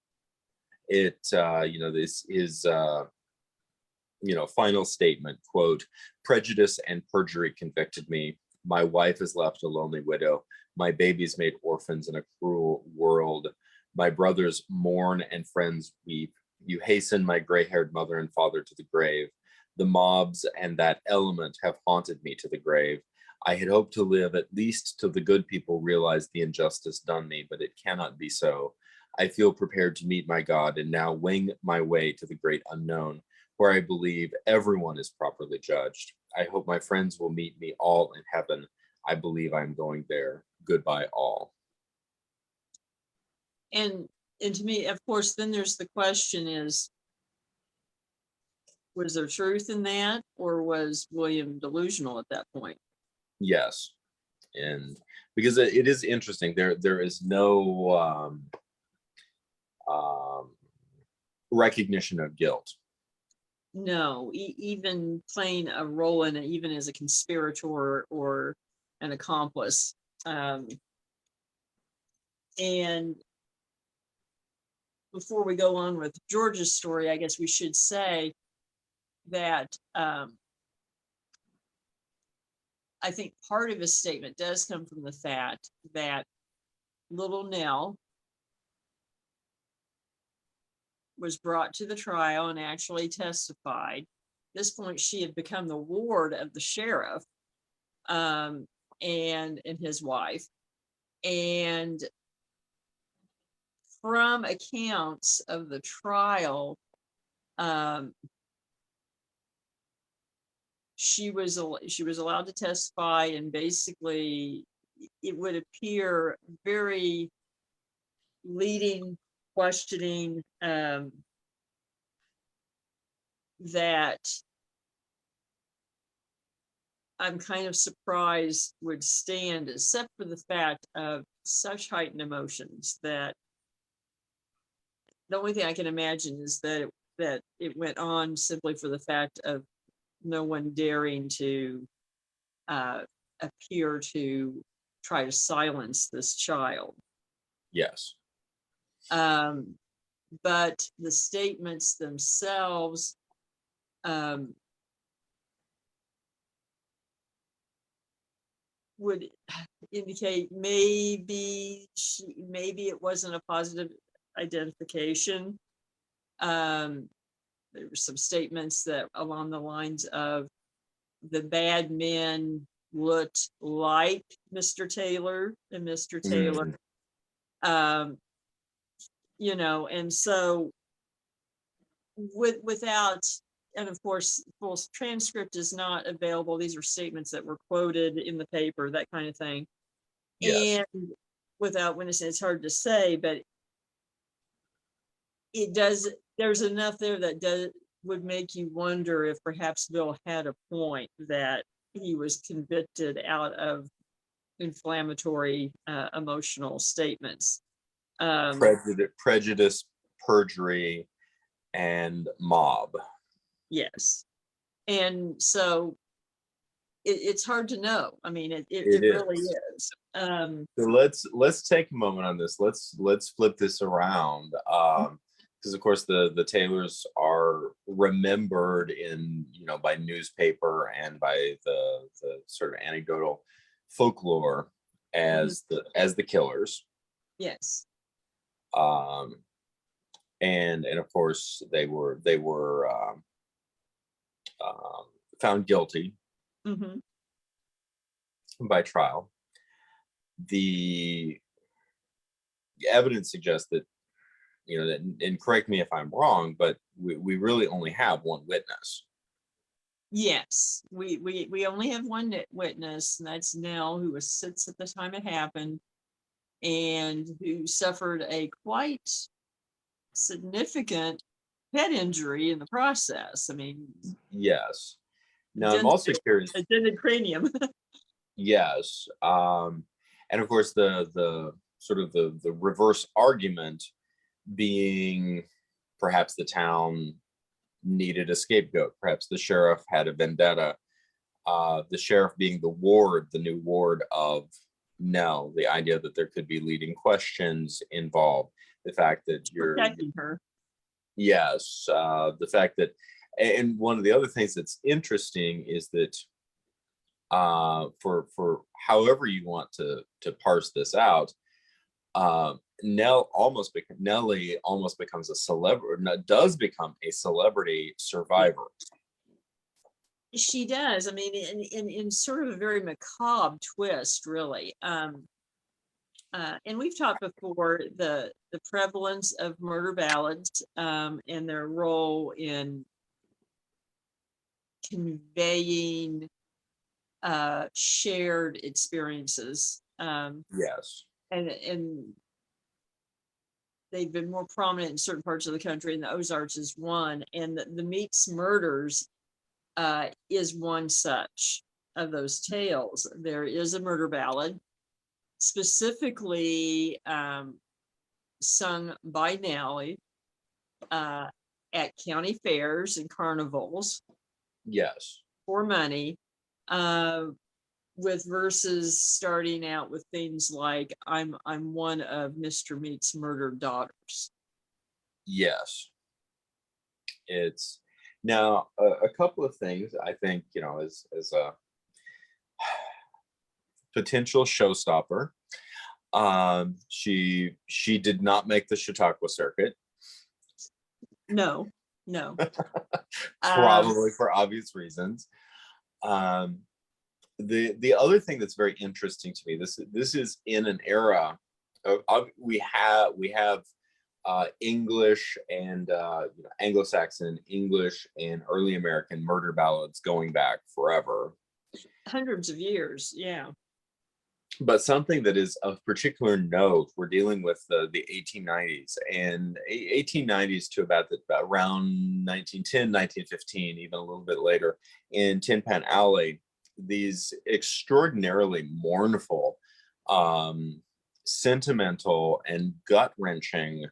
This is final statement, quote, "Prejudice and perjury convicted me. My wife is left a lonely widow. My babies made orphans in a cruel world. My brothers mourn and friends weep. You hasten my gray-haired mother and father to the grave. The mobs and that element have haunted me to the grave. I had hoped to live at least till the good people realize the injustice done me, but it cannot be so. I feel prepared to meet my God and now wing my way to the great unknown, where I believe everyone is properly judged. I hope my friends will meet me all in heaven. I believe I'm going there. Goodbye, all." And to me, of course, then there's the question is, was there truth in that, or was William delusional at that point? Yes. And because it is interesting, there is no recognition of guilt. No, even playing a role in it, even as a conspirator or an accomplice. And before we go on with George's story, I guess we should say that I think part of his statement does come from the fact that little Nell was brought to the trial and actually testified. At this point, she had become the ward of the sheriff and his wife. And from accounts of the trial, she was allowed to testify, and basically it would appear very leading, questioning, that I'm kind of surprised would stand, except for the fact of such heightened emotions that the only thing I can imagine is that it went on simply for the fact of no one daring to appear to try to silence this child. Yes. But the statements themselves would indicate maybe it wasn't a positive identification. There were some statements that along the lines of the bad men looked like Mr. Taylor and Mr. Taylor. You know, and so without, and of course, full transcript is not available. These are statements that were quoted in the paper, that kind of thing. Yes. And without witnessing, it's hard to say, but it does, there's enough there that would make you wonder if perhaps Bill had a point that he was convicted out of inflammatory emotional statements. Prejudice, perjury, and mob. Yes. And so it's hard to know. I mean, it really is. So let's take a moment on this. Let's flip this around. Because of course the Taylors are remembered in, you know, by newspaper and by the sort of anecdotal folklore as the killers. Yes. And of course they were found guilty by trial. The evidence suggests that, you know, that, and correct me if I'm wrong, but we really only have one witness. Yes, we only have one witness, and that's Nell, who was 6 at the time it happened, and who suffered a quite significant head injury in the process. I mean, yes. Now I'm also curious. A dented cranium. Yes, and of course the sort of the reverse argument being perhaps the town needed a scapegoat. Perhaps the sheriff had a vendetta. The sheriff being the new ward of Nell. The idea that there could be leading questions involved. The fact that you're protecting her. Yes, the fact that, and one of the other things that's interesting is that for however you want to parse this out, Nellie almost becomes a celebrity, does become a celebrity survivor. She does. I mean, in sort of a very macabre twist, really. And we've talked before the prevalence of murder ballads and their role in conveying shared experiences. Yes. And they've been more prominent in certain parts of the country, and the Ozarks is one. And the Meeks Murders is one such of those tales. There is a murder ballad specifically sung by Nellie at county fairs and carnivals. Yes. For money, with verses starting out with things like I'm one of Mr. Meeks' murdered daughters. Yes. It's now a couple of things I think, you know, as a potential showstopper. She did not make the Chautauqua circuit. No. Probably for obvious reasons. The other thing that's very interesting to me, this is in an era of we have English and you know, Anglo-Saxon English and early American murder ballads going back forever, hundreds of years. Yeah. But something that is of particular note, we're dealing with the 1890s and 1890s to about around 1910, 1915, even a little bit later in Tin Pan Alley. these extraordinarily mournful, sentimental, and gut-wrenching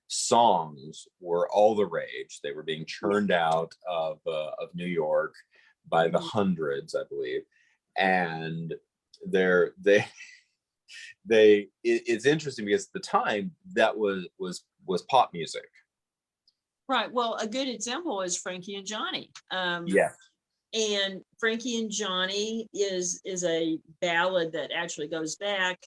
songs were all the rage. They were being churned out of New York by the hundreds, I believe, and it's interesting because at the time that was pop music. Right. Well, a good example is Frankie and Johnny. Yeah. And Frankie and Johnny is a ballad that actually goes back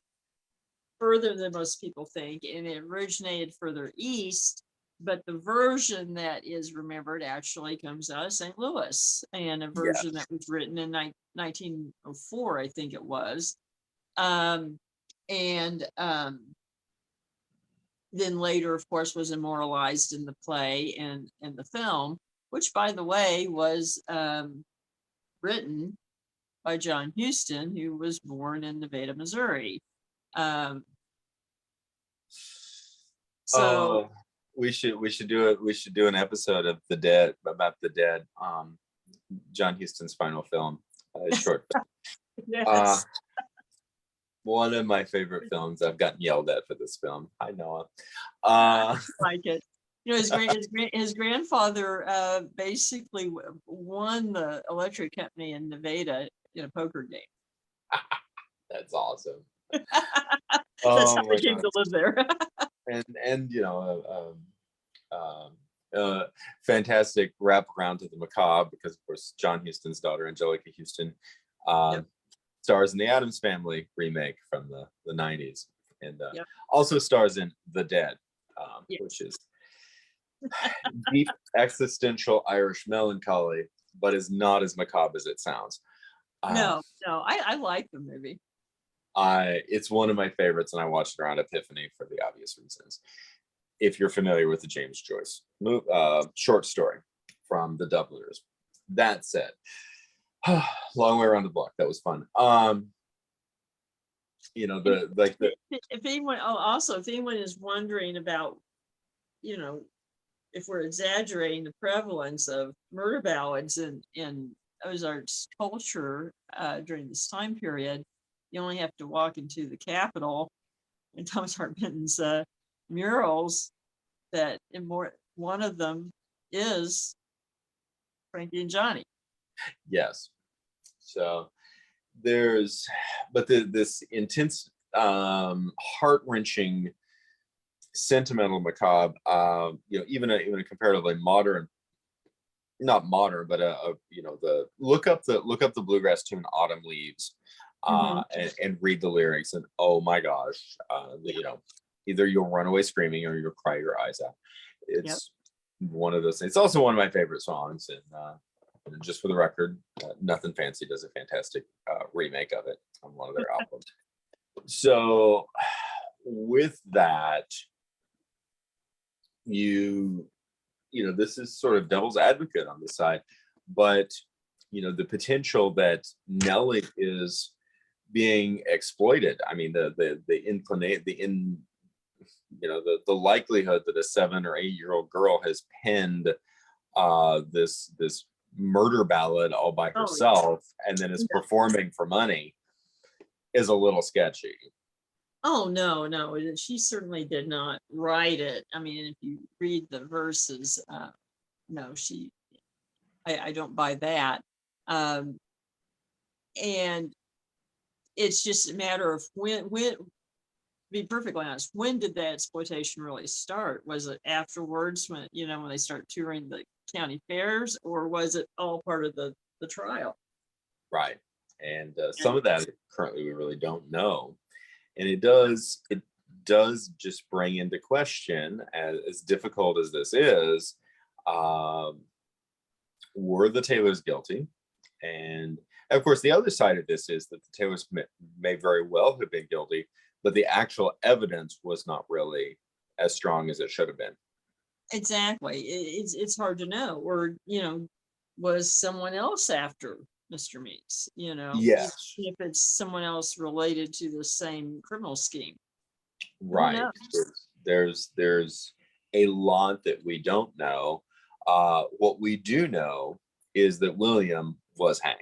further than most people think, and it originated further east. But the version that is remembered actually comes out of St. Louis, and a version that was written in 1904, I think it was. Then later, of course, was immortalized in the play and the film, which, by the way, was written by John Huston, who was born in Nevada, Missouri. We should do it. We should do an episode of The Dead, about The Dead, John Huston's final film, short film. Yes. One of my favorite films. I've gotten yelled at for this film. I know. I like it. His grandfather basically won the electric company in Nevada in a poker game. That's awesome. That's how they came to live there. and fantastic wrap around to the macabre, because of course John Huston's daughter Angelica Houston stars in the Addams Family remake from the 90s, and also stars in The Dead, which is deep existential Irish melancholy, but is not as macabre as it sounds. No, I like the movie. It's one of my favorites, and I watched it around Epiphany for the obvious reasons. If you're familiar with the James Joyce short story from the Dubliners. That said, long way around the block. That was fun. If anyone is wondering about, if we're exaggerating the prevalence of murder ballads in Ozarks culture during this time period, you only have to walk into the Capitol and Thomas Hart Benton's murals, that one of them is Frankie and Johnny. Yes. So there's, but this intense, heart-wrenching, sentimental macabre, even a comparatively modern, not modern, but the look up the bluegrass tune Autumn Leaves, and read the lyrics, and oh my gosh, either you'll run away screaming or you'll cry your eyes out. It's one of those things. It's also one of my favorite songs, and just for the record, Nothing Fancy does a fantastic remake of it on one of their albums. So with that, this is sort of devil's advocate on this side, but the potential that Nellie is being exploited. I mean, the likelihood that a 7 or 8 year old girl has penned this murder ballad all by herself and then is performing for money is a little sketchy. Oh, no, she certainly did not write it. I mean, if you read the verses, no, I don't buy that. And it's just a matter of when, to be perfectly honest, when did the exploitation really start? Was it afterwards when they start touring the county fairs, or was it all part of the trial? Right. And some of that currently we really don't know. And it does just bring into question, as difficult as this is, were the Taylors guilty? And of course, the other side of this is that the Taylors may very well have been guilty, but the actual evidence was not really as strong as it should have been. Exactly. It's hard to know. Or, was someone else after Mr. Meeks? Yes. If it's someone else related to the same criminal scheme. Right. There's a lot that we don't know. What we do know is that William was hanged.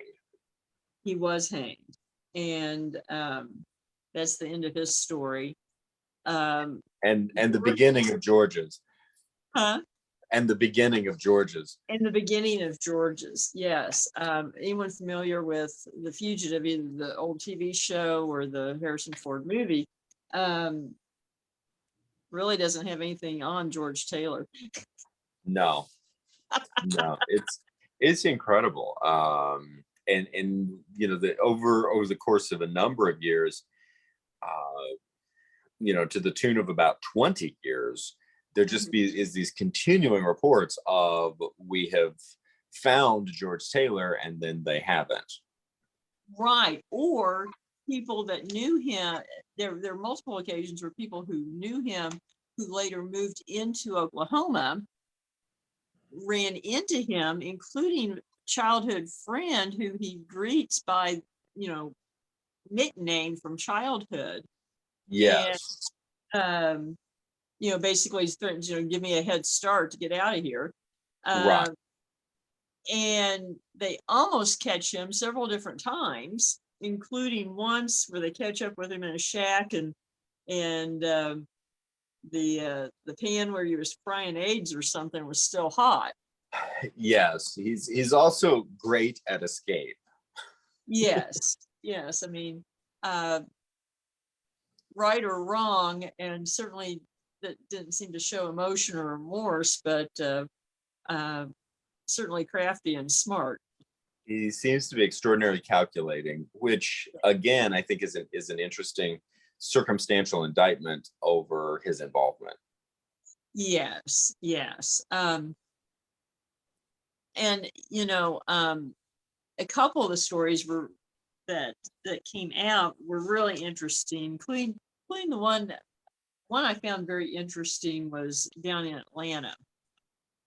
he was hanged, and that's the end of his story. And the beginning of George's. Huh? And the beginning of George's. In the beginning of George's, yes. Anyone familiar with The Fugitive, either the old TV show or the Harrison Ford movie, really doesn't have anything on George Taylor. No, it's incredible. And you know, over the course of a number of years, you know, to the tune of about 20 years, there just is these continuing reports of we have found George Taylor and then they haven't. Right. Or people that knew him. There are multiple occasions where people who knew him, who later moved into Oklahoma, ran into him, including childhood friend who he greets by, nickname from childhood. Yes. And, basically he's threatened, give me a head start to get out of here. Right. And they almost catch him several different times, including once where they catch up with him in a shack, and the pan where he was frying eggs or something was still hot. Yes, he's also great at escape. Yes. I mean, right or wrong, and certainly that didn't seem to show emotion or remorse, but certainly crafty and smart. He seems to be extraordinarily calculating, which again I think is an interesting circumstantial indictment over his involvement. Yes. And a couple of the stories that came out were really interesting, including the one I found very interesting was down in Atlanta,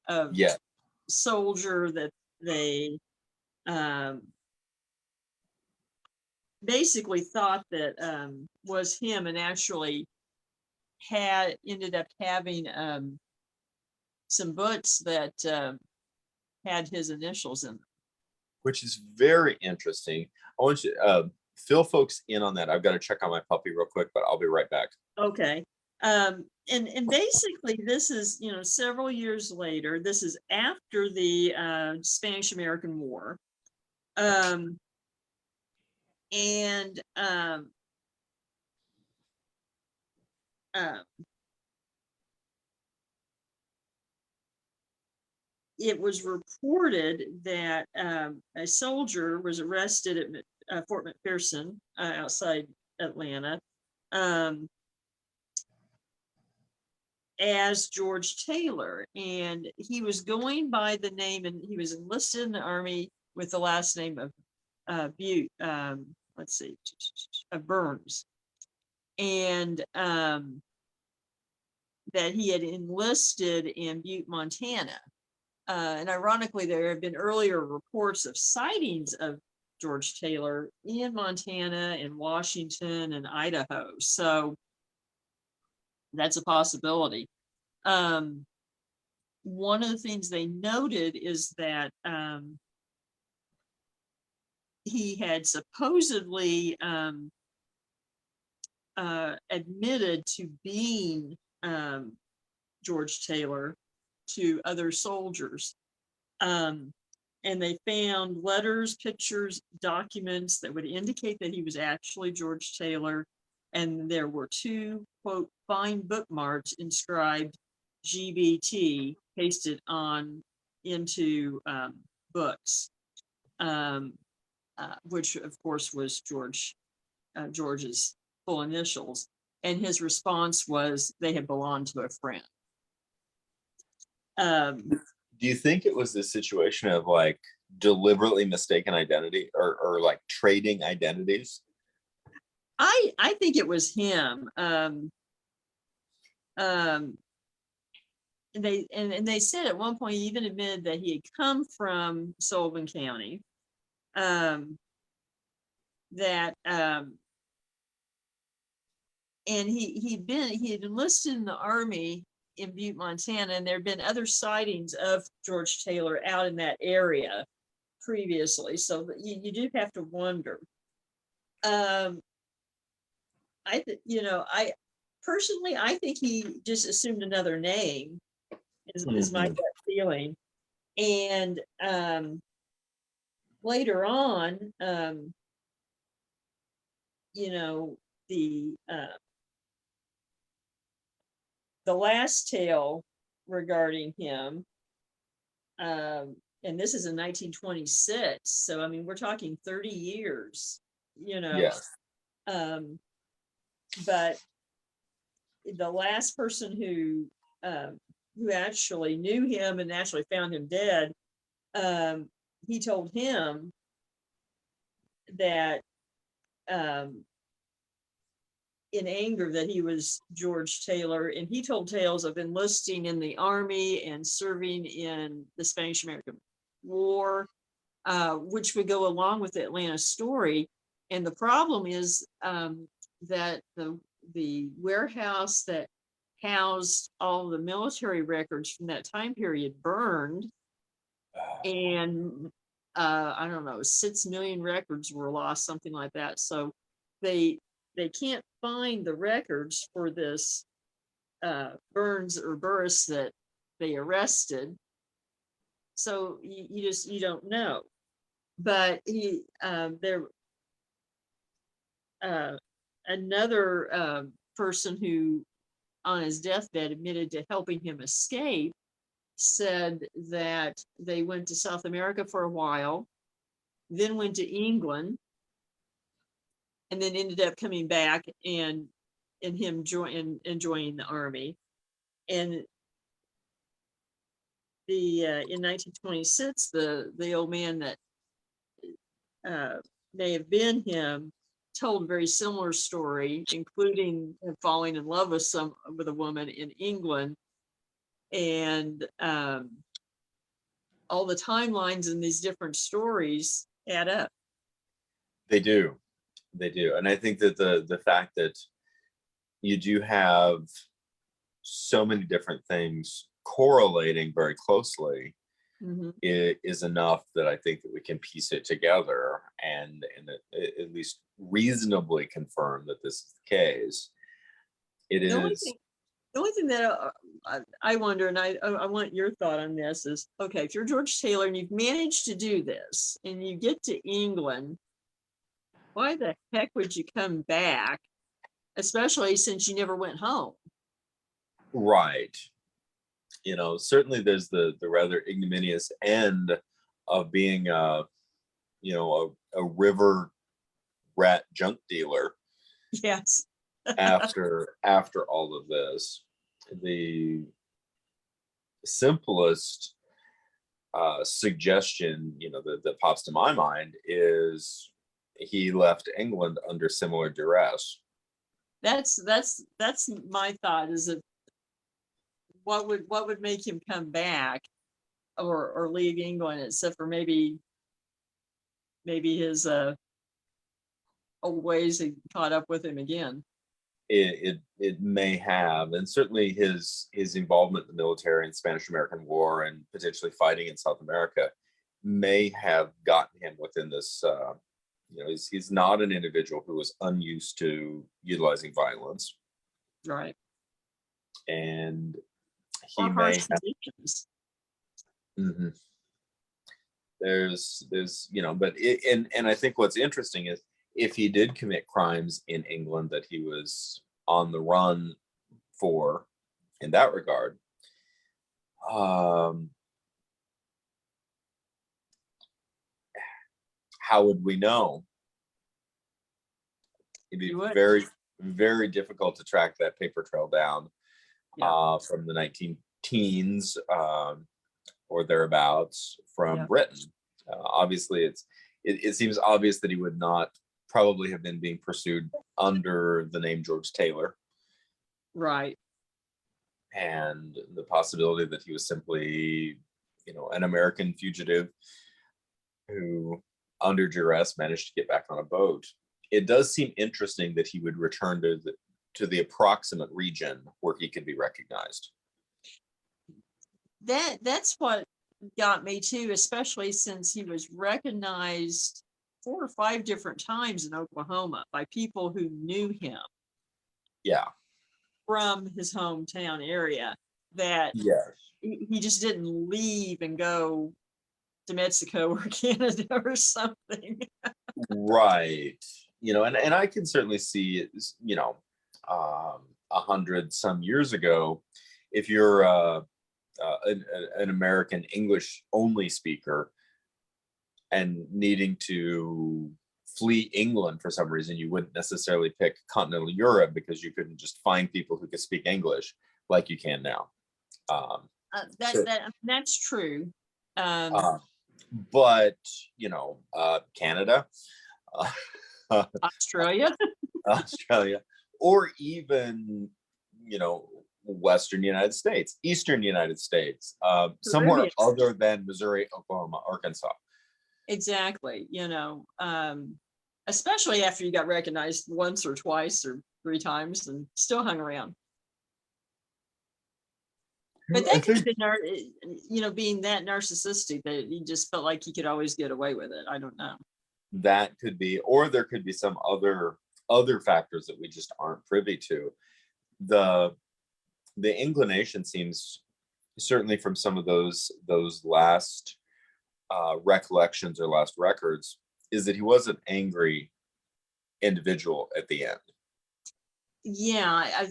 of soldier that they basically thought that was him, and actually ended up having some books that had his initials in them. Which is very interesting. I want you to fill folks in on that. I've got to check on my puppy real quick, but I'll be right back. Okay. And basically this is, several years later. This is after the Spanish-American War. It was reported that a soldier was arrested at Fort McPherson outside Atlanta as George Taylor, and he was going by the name, and he was enlisted in the Army with the last name of Burns, and that he had enlisted in Butte, Montana. And ironically, there have been earlier reports of sightings of George Taylor in Montana and Washington and Idaho. So that's a possibility. One of the things they noted is that he had supposedly admitted to being George Taylor to other soldiers. And they found letters, pictures, documents that would indicate that he was actually George Taylor. And there were 2, quote, fine bookmarks inscribed GBT pasted into books, which of course was George's full initials. And his response was they had belonged to a friend. Do you think it was this situation of like deliberately mistaken identity or like trading identities? I think it was him. They said at one point he even admitted that he had come from Sullivan County. And he had enlisted in the Army in Butte, Montana, and there had been other sightings of George Taylor out in that area previously, so you do have to wonder. I personally, I think he just assumed another name, is my gut feeling. And later on, the last tale regarding him, and this is in 1926, so I mean we're talking 30 years, Yes. But the last person who actually knew him and actually found him dead, he told him that in anger that he was George Taylor, and he told tales of enlisting in the army and serving in the Spanish-American War, which would go along with the Atlanta story. And the problem is that the warehouse that housed all the military records from that time period burned, and I don't know, 6 million records were lost, something like that. So they can't find the records for this Burns or Burris that they arrested. So you don't know. But another person who on his deathbed admitted to helping him escape said that they went to South America for a while, then went to England, and then ended up coming back and him joining the army. And in 1926, the old man that may have been him told a very similar story, including falling in love with a woman in England. And all the timelines in these different stories add up. They do. And I think that the fact that you do have so many different things correlating very closely is enough that I think that we can piece it together and at least reasonably confirm that this is the case. The only thing that I wonder, and I want your thought on this, is, okay, if you're George Taylor and you've managed to do this and you get to England, why the heck would you come back, especially since you never went home? Right. Certainly there's the rather ignominious end of being a river rat junk dealer. Yes. after all of this. The simplest suggestion, that pops to my mind is he left England under similar duress. That's my thought, is that what would make him come back or leave England, except for maybe his old ways had caught up with him again. It may have, and certainly his involvement in the military and Spanish-American War and potentially fighting in South America may have gotten him within this. He's not an individual who was unused to utilizing violence, right? And he may have. There's but and I think what's interesting is, if he did commit crimes in England that he was on the run for, in that regard, how would we know? It'd be very, very difficult to track that paper trail down from the 19-teens or thereabouts from Britain. Obviously, it seems obvious that he would not probably have been being pursued under the name George Taylor. Right. And the possibility that he was simply, an American fugitive who, under duress, managed to get back on a boat. It does seem interesting that he would return to the approximate region where he could be recognized. That's what got me too, especially since he was recognized 4 or 5 different times in Oklahoma by people who knew him Yeah. from his hometown area, that Yes. he just didn't leave and go to Mexico or Canada or something. Right. And I can certainly see it, 100 some years ago, if you're an American English only speaker and needing to flee England for some reason, you wouldn't necessarily pick continental Europe because you couldn't just find people who could speak English like you can now. So- That's true. but Canada, Australia. Australia, or even Western United States, Eastern United States, somewhere Caribbean. other than Missouri, Oklahoma, Arkansas. Exactly. Especially after you got recognized once or twice or 3 times and still hung around. But that could have been, being that narcissistic that he just felt like he could always get away with it. I don't know. That could be, or there could be some other factors that we just aren't privy to. The inclination seems, certainly from some of those last recollections or last records, is that he was an angry individual at the end. Yeah, I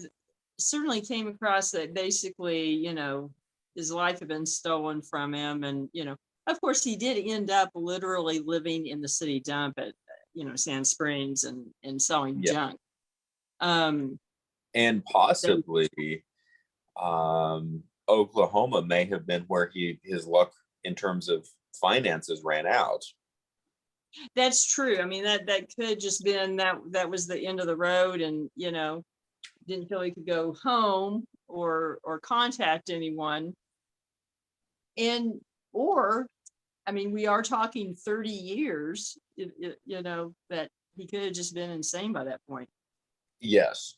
certainly came across that basically, his life had been stolen from him. And, of course, he did end up literally living in the city dump at, Sand Springs and selling junk. And possibly Oklahoma may have been where his luck in terms of finances ran out. That's true. I mean, that could just been that was the end of the road, and didn't feel he could go home or contact anyone. Or I mean, we are talking 30 years, that he could have just been insane by that point. Yes.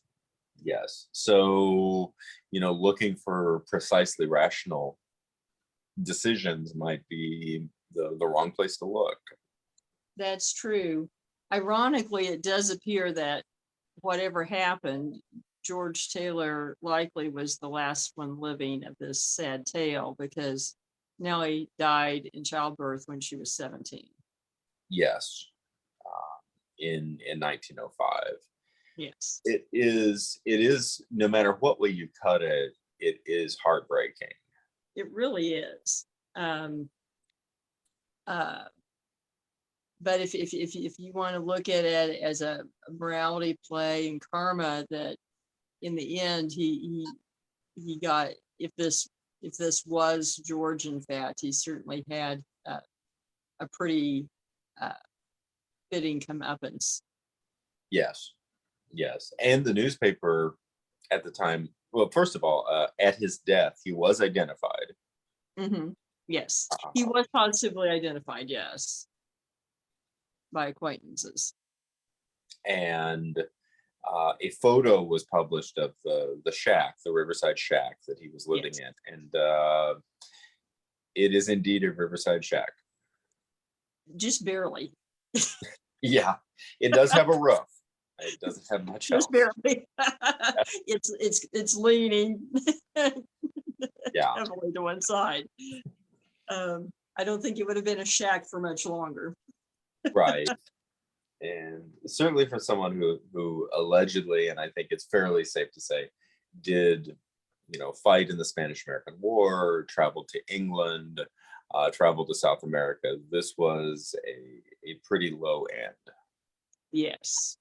So, looking for precisely rational decisions might be the wrong place to look. That's true. Ironically, it does appear that whatever happened, George Taylor likely was the last one living of this sad tale, because Nellie died in childbirth when she was 17. Yes. In 1905. Yes. It is, no matter what way you cut it, it is heartbreaking. It really is. But if you want to look at it as a morality play and karma, that in the end he got, if this was George, in fact, he certainly had a pretty fitting comeuppance. Yes. And the newspaper at the time, well, first of all, at his death, he was identified. Mm-hmm. Yes, he was positively identified, yes, by acquaintances. And a photo was published of the shack, the Riverside shack that he was living in. And it is indeed a Riverside shack. Just barely. Yeah, it does have a roof. It doesn't have much else. Just barely. It's leaning heavily to one side. I don't think it would have been a shack for much longer. Right. And certainly for someone who allegedly, and I think it's fairly safe to say, did fight in the Spanish-American War, traveled to England, traveled to South America, this was a pretty low end. Yes.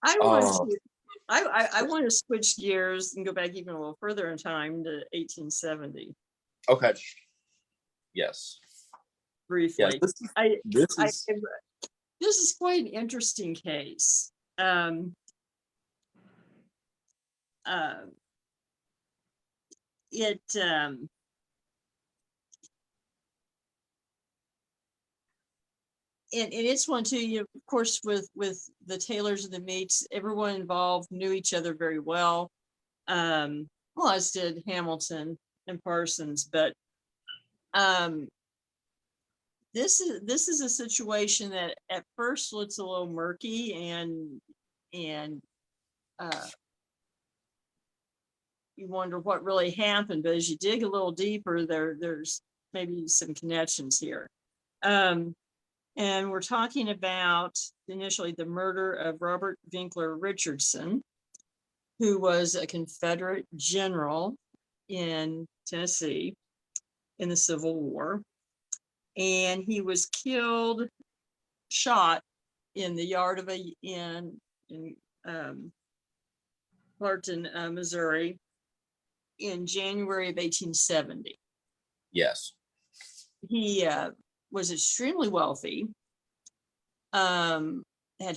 I want to switch gears and go back even a little further in time to 1870. Okay. Yes. Briefly. Yes, this is quite an interesting case. And it's one too, of course, with the Taylors and the Meeks, everyone involved knew each other very well. Well, as did Hamilton and Parsons, but this is a situation that at first looks a little murky and you wonder what really happened, but as you dig a little deeper, there's maybe some connections here. And we're talking about initially the murder of Robert Winkler Richardson, who was a Confederate general in Tennessee in the Civil War. And he was killed, shot in the yard of a inn in Clarkton, Missouri, in January of 1870. Yes. He was extremely wealthy, had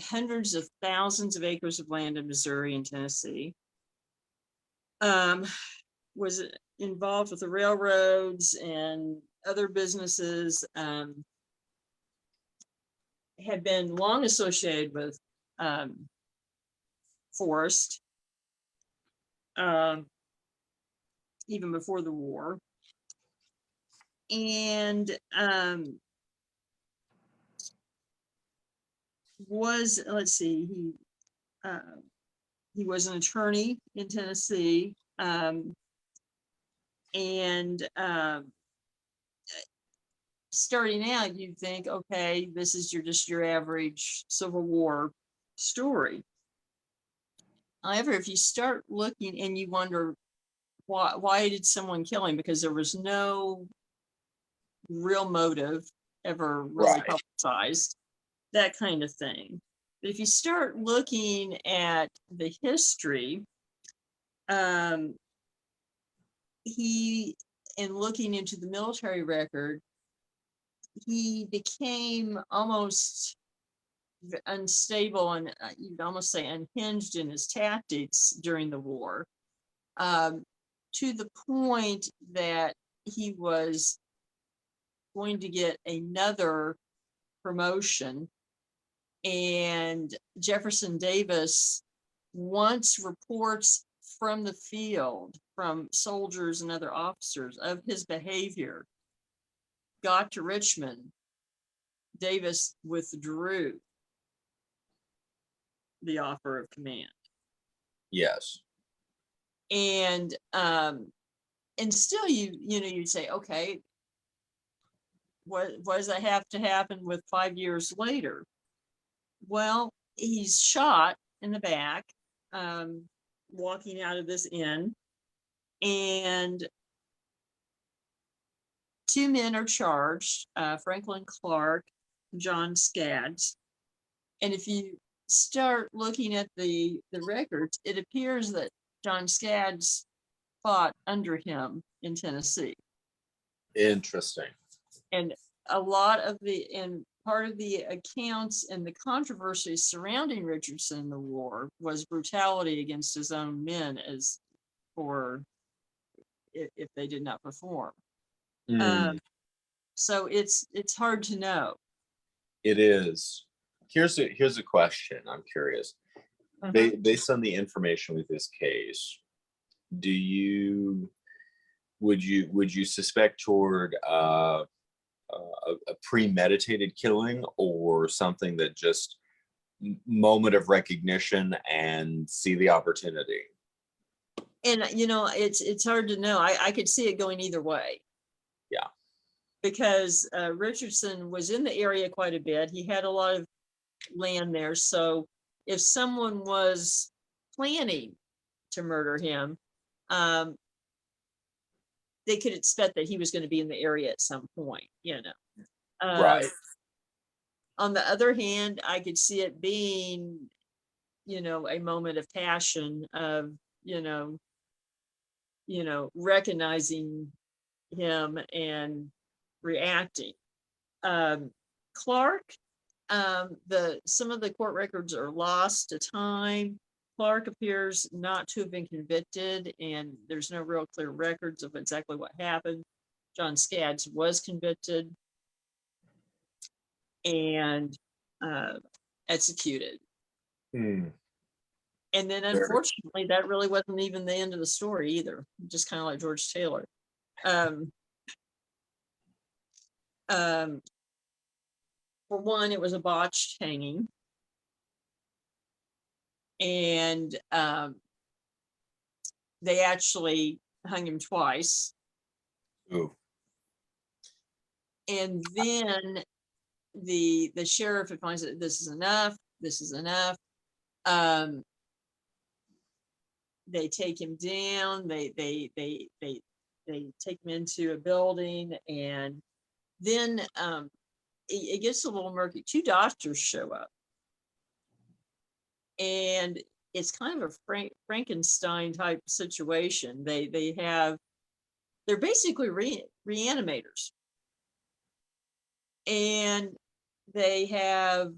hundreds of thousands of acres of land in Missouri and Tennessee, was involved with the railroads and other businesses, had been long associated with forest, even before the war. And was, let's see, he was an attorney in Tennessee, and starting out, you'd think, okay, this is just your average Civil War story. However, if you start looking and you wonder why did someone kill him, because there was no real motive ever really publicized, that kind of thing. But if you start looking at the history, and looking into the military record, he became almost unstable and you'd almost say unhinged in his tactics during the war, to the point that he was going to get another promotion. And Jefferson Davis wants reports from the field, from soldiers and other officers of his behavior, got to Richmond. Davis withdrew the offer of command. Yes. And still you'd say, okay, what does that have to happen with 5 years later? Well, he's shot in the back, walking out of this inn, and 2 men are charged, Franklin Clark, John Skaggs. And if you start looking at the records, it appears that John Skaggs fought under him in Tennessee. Interesting. And a lot of part of the accounts and the controversy surrounding Richardson in the war was brutality against his own men if they did not perform. So it's hard to know. It is. Here's a question. I'm curious. Based on the information with this case, would you suspect toward a premeditated killing, or something that just moment of recognition and see the opportunity? And it's hard to know. I could see it going either way. Yeah. Because Richardson was in the area quite a bit. He had a lot of land there. So if someone was planning to murder him, they could expect that he was going to be in the area at some point, Right. On the other hand, I could see it being, a moment of passion of, recognizing him and reacting. Clark, some of the court records are lost to time. Clark appears not to have been convicted, and there's no real clear records of exactly what happened. John Skaggs was convicted and executed. And then unfortunately, that really wasn't even the end of the story either, just kind of like George Taylor. Um, for one, it was a botched hanging. And they actually hung him twice. Ooh. And then the sheriff finds that this is enough. This is enough. They take him down. They take him into a building, and then it gets a little murky. Two doctors show up, and it's kind of a Frankenstein type situation. They're basically reanimators, and they have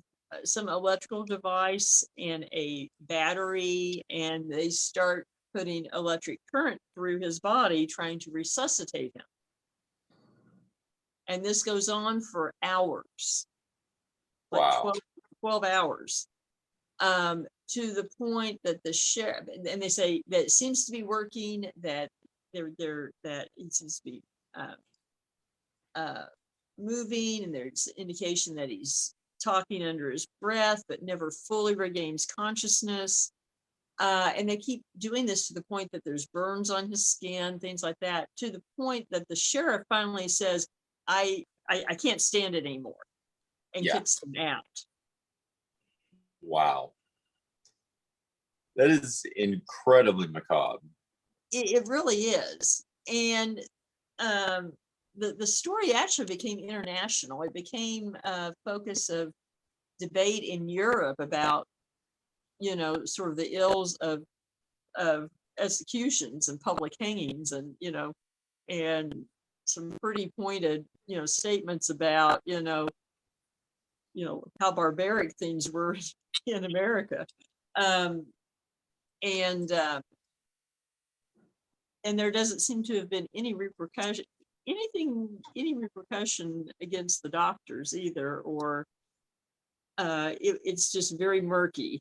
some electrical device and a battery, and they start putting electric current through his body, trying to resuscitate him. And this goes on for hours, like Wow. 12 hours, to the point that the sheriff, and they say that it seems to be working, that that it seems to be moving, and there's indication that he's talking under his breath, but never fully regains consciousness. And they keep doing this to the point that there's burns on his skin, things like that, to the point that the sheriff finally says, I can't stand it anymore, and kicks them out. Wow. That is incredibly macabre. It really is. And the story actually became international. It became a focus of debate in Europe about, sort of the ills of executions and public hangings, and and some pretty pointed statements about how barbaric things were in America. And there doesn't seem to have been any repercussion against the doctors either, or it's just very murky.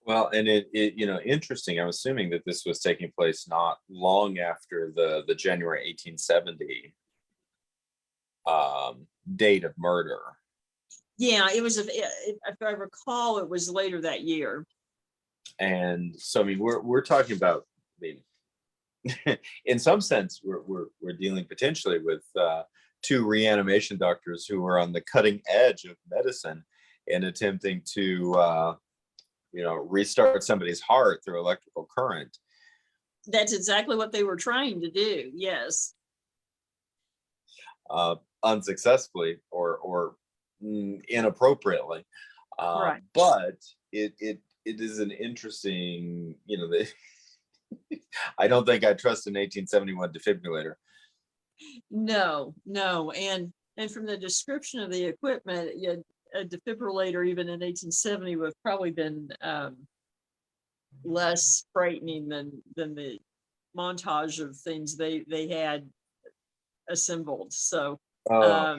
Well, and it interesting. I'm assuming that this was taking place not long after the January 1870 date of murder. Yeah, it was. If I recall, it was later that year. And so, I mean, we're talking about, I mean, in some sense, we're dealing potentially with two reanimation doctors who were on the cutting edge of medicine and attempting to restart somebody's heart through electrical current. That's exactly what they were trying to do. Yes. Unsuccessfully or inappropriately. Right. But it is an interesting, I don't think I trust an 1871 defibrillator. No. And from the description of the equipment, a defibrillator even in 1870 would have probably been less frightening than the montage of things they had assembled. So I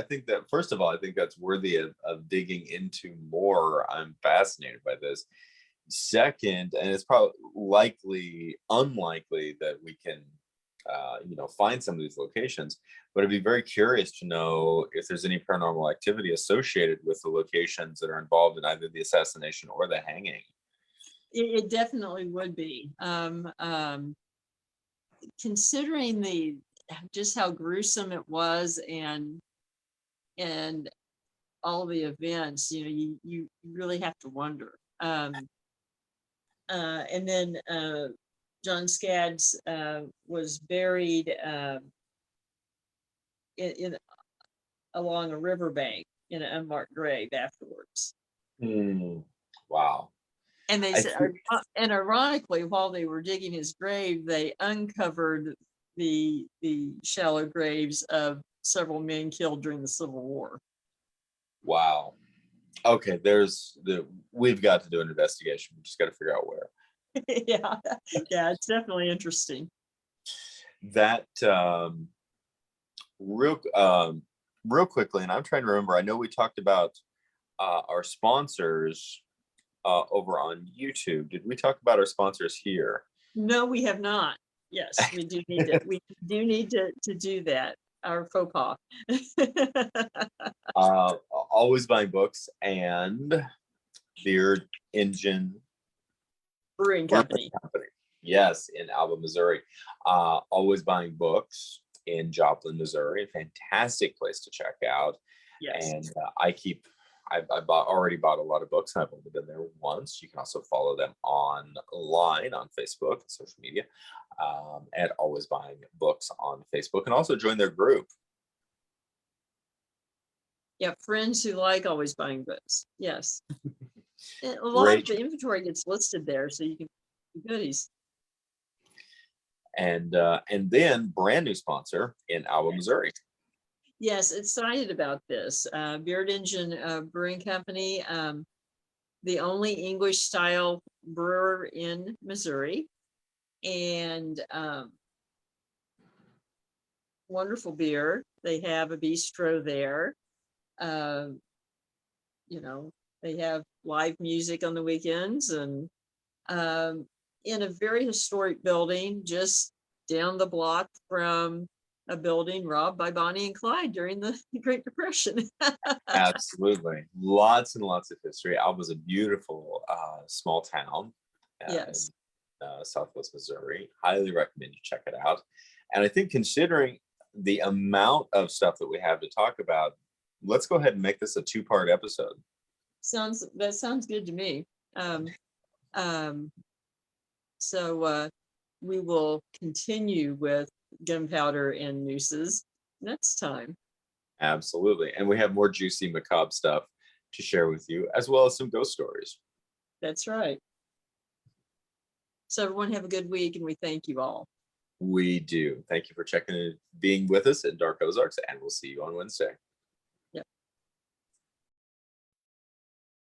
think that, first of all, I think that's worthy of digging into more. I'm fascinated by this. Second, and it's probably unlikely that we can find some of these locations, but I'd be very curious to know if there's any paranormal activity associated with the locations that are involved in either the assassination or the hanging. It definitely would be. Considering just how gruesome it was, and all the events, you really have to wonder. And then John Skaggs was buried in along a riverbank in an unmarked grave afterwards. Wow. And they said, and ironically, while they were digging his grave, they uncovered the shallow graves of several men killed during the Civil War. Wow. Okay, we've got to do an investigation. We just got to figure out where. Yeah, it's definitely interesting. That real quickly, and I'm trying to remember. I know we talked about our sponsors over on YouTube. Did we talk about our sponsors here? No, we have not. Yes, we do need to, to do that, our faux pas. Always Buying Books and Beard Engine Brewing Brewing Company. Company. Yes, in Alba, Missouri. Always Buying Books in Joplin, Missouri. Fantastic place to check out. Yes. And I've already bought a lot of books. I've only been there once. You can also follow them online on Facebook and social media at Always Buying Books on Facebook, and also join their group. Yeah, friends who like Always Buying Books. Yes. And a lot of the inventory gets listed there, so you can get goodies. And then brand new sponsor in Alba, Missouri. Yes, excited about this. Beard Engine Brewing Company, the only English style brewer in Missouri, and wonderful beer. They have a bistro there. You know, they have live music on the weekends, and in a very historic building just down the block from a building robbed by Bonnie and Clyde during the Great Depression. Absolutely. Lots and lots of history. Alba's a beautiful small town Yes. in Southwest Missouri. Highly recommend you check it out. And I think considering the amount of stuff that we have to talk about, let's go ahead and make this a 2-part episode. That sounds good to me. So we will continue with Gunpowder and Nooses next time. Absolutely. And we have more juicy, macabre stuff to share with you, as well as some ghost stories. That's right. So everyone have a good week, and we thank you all. We do. Thank you for being with us at Dark Ozarks, and we'll see you on Wednesday.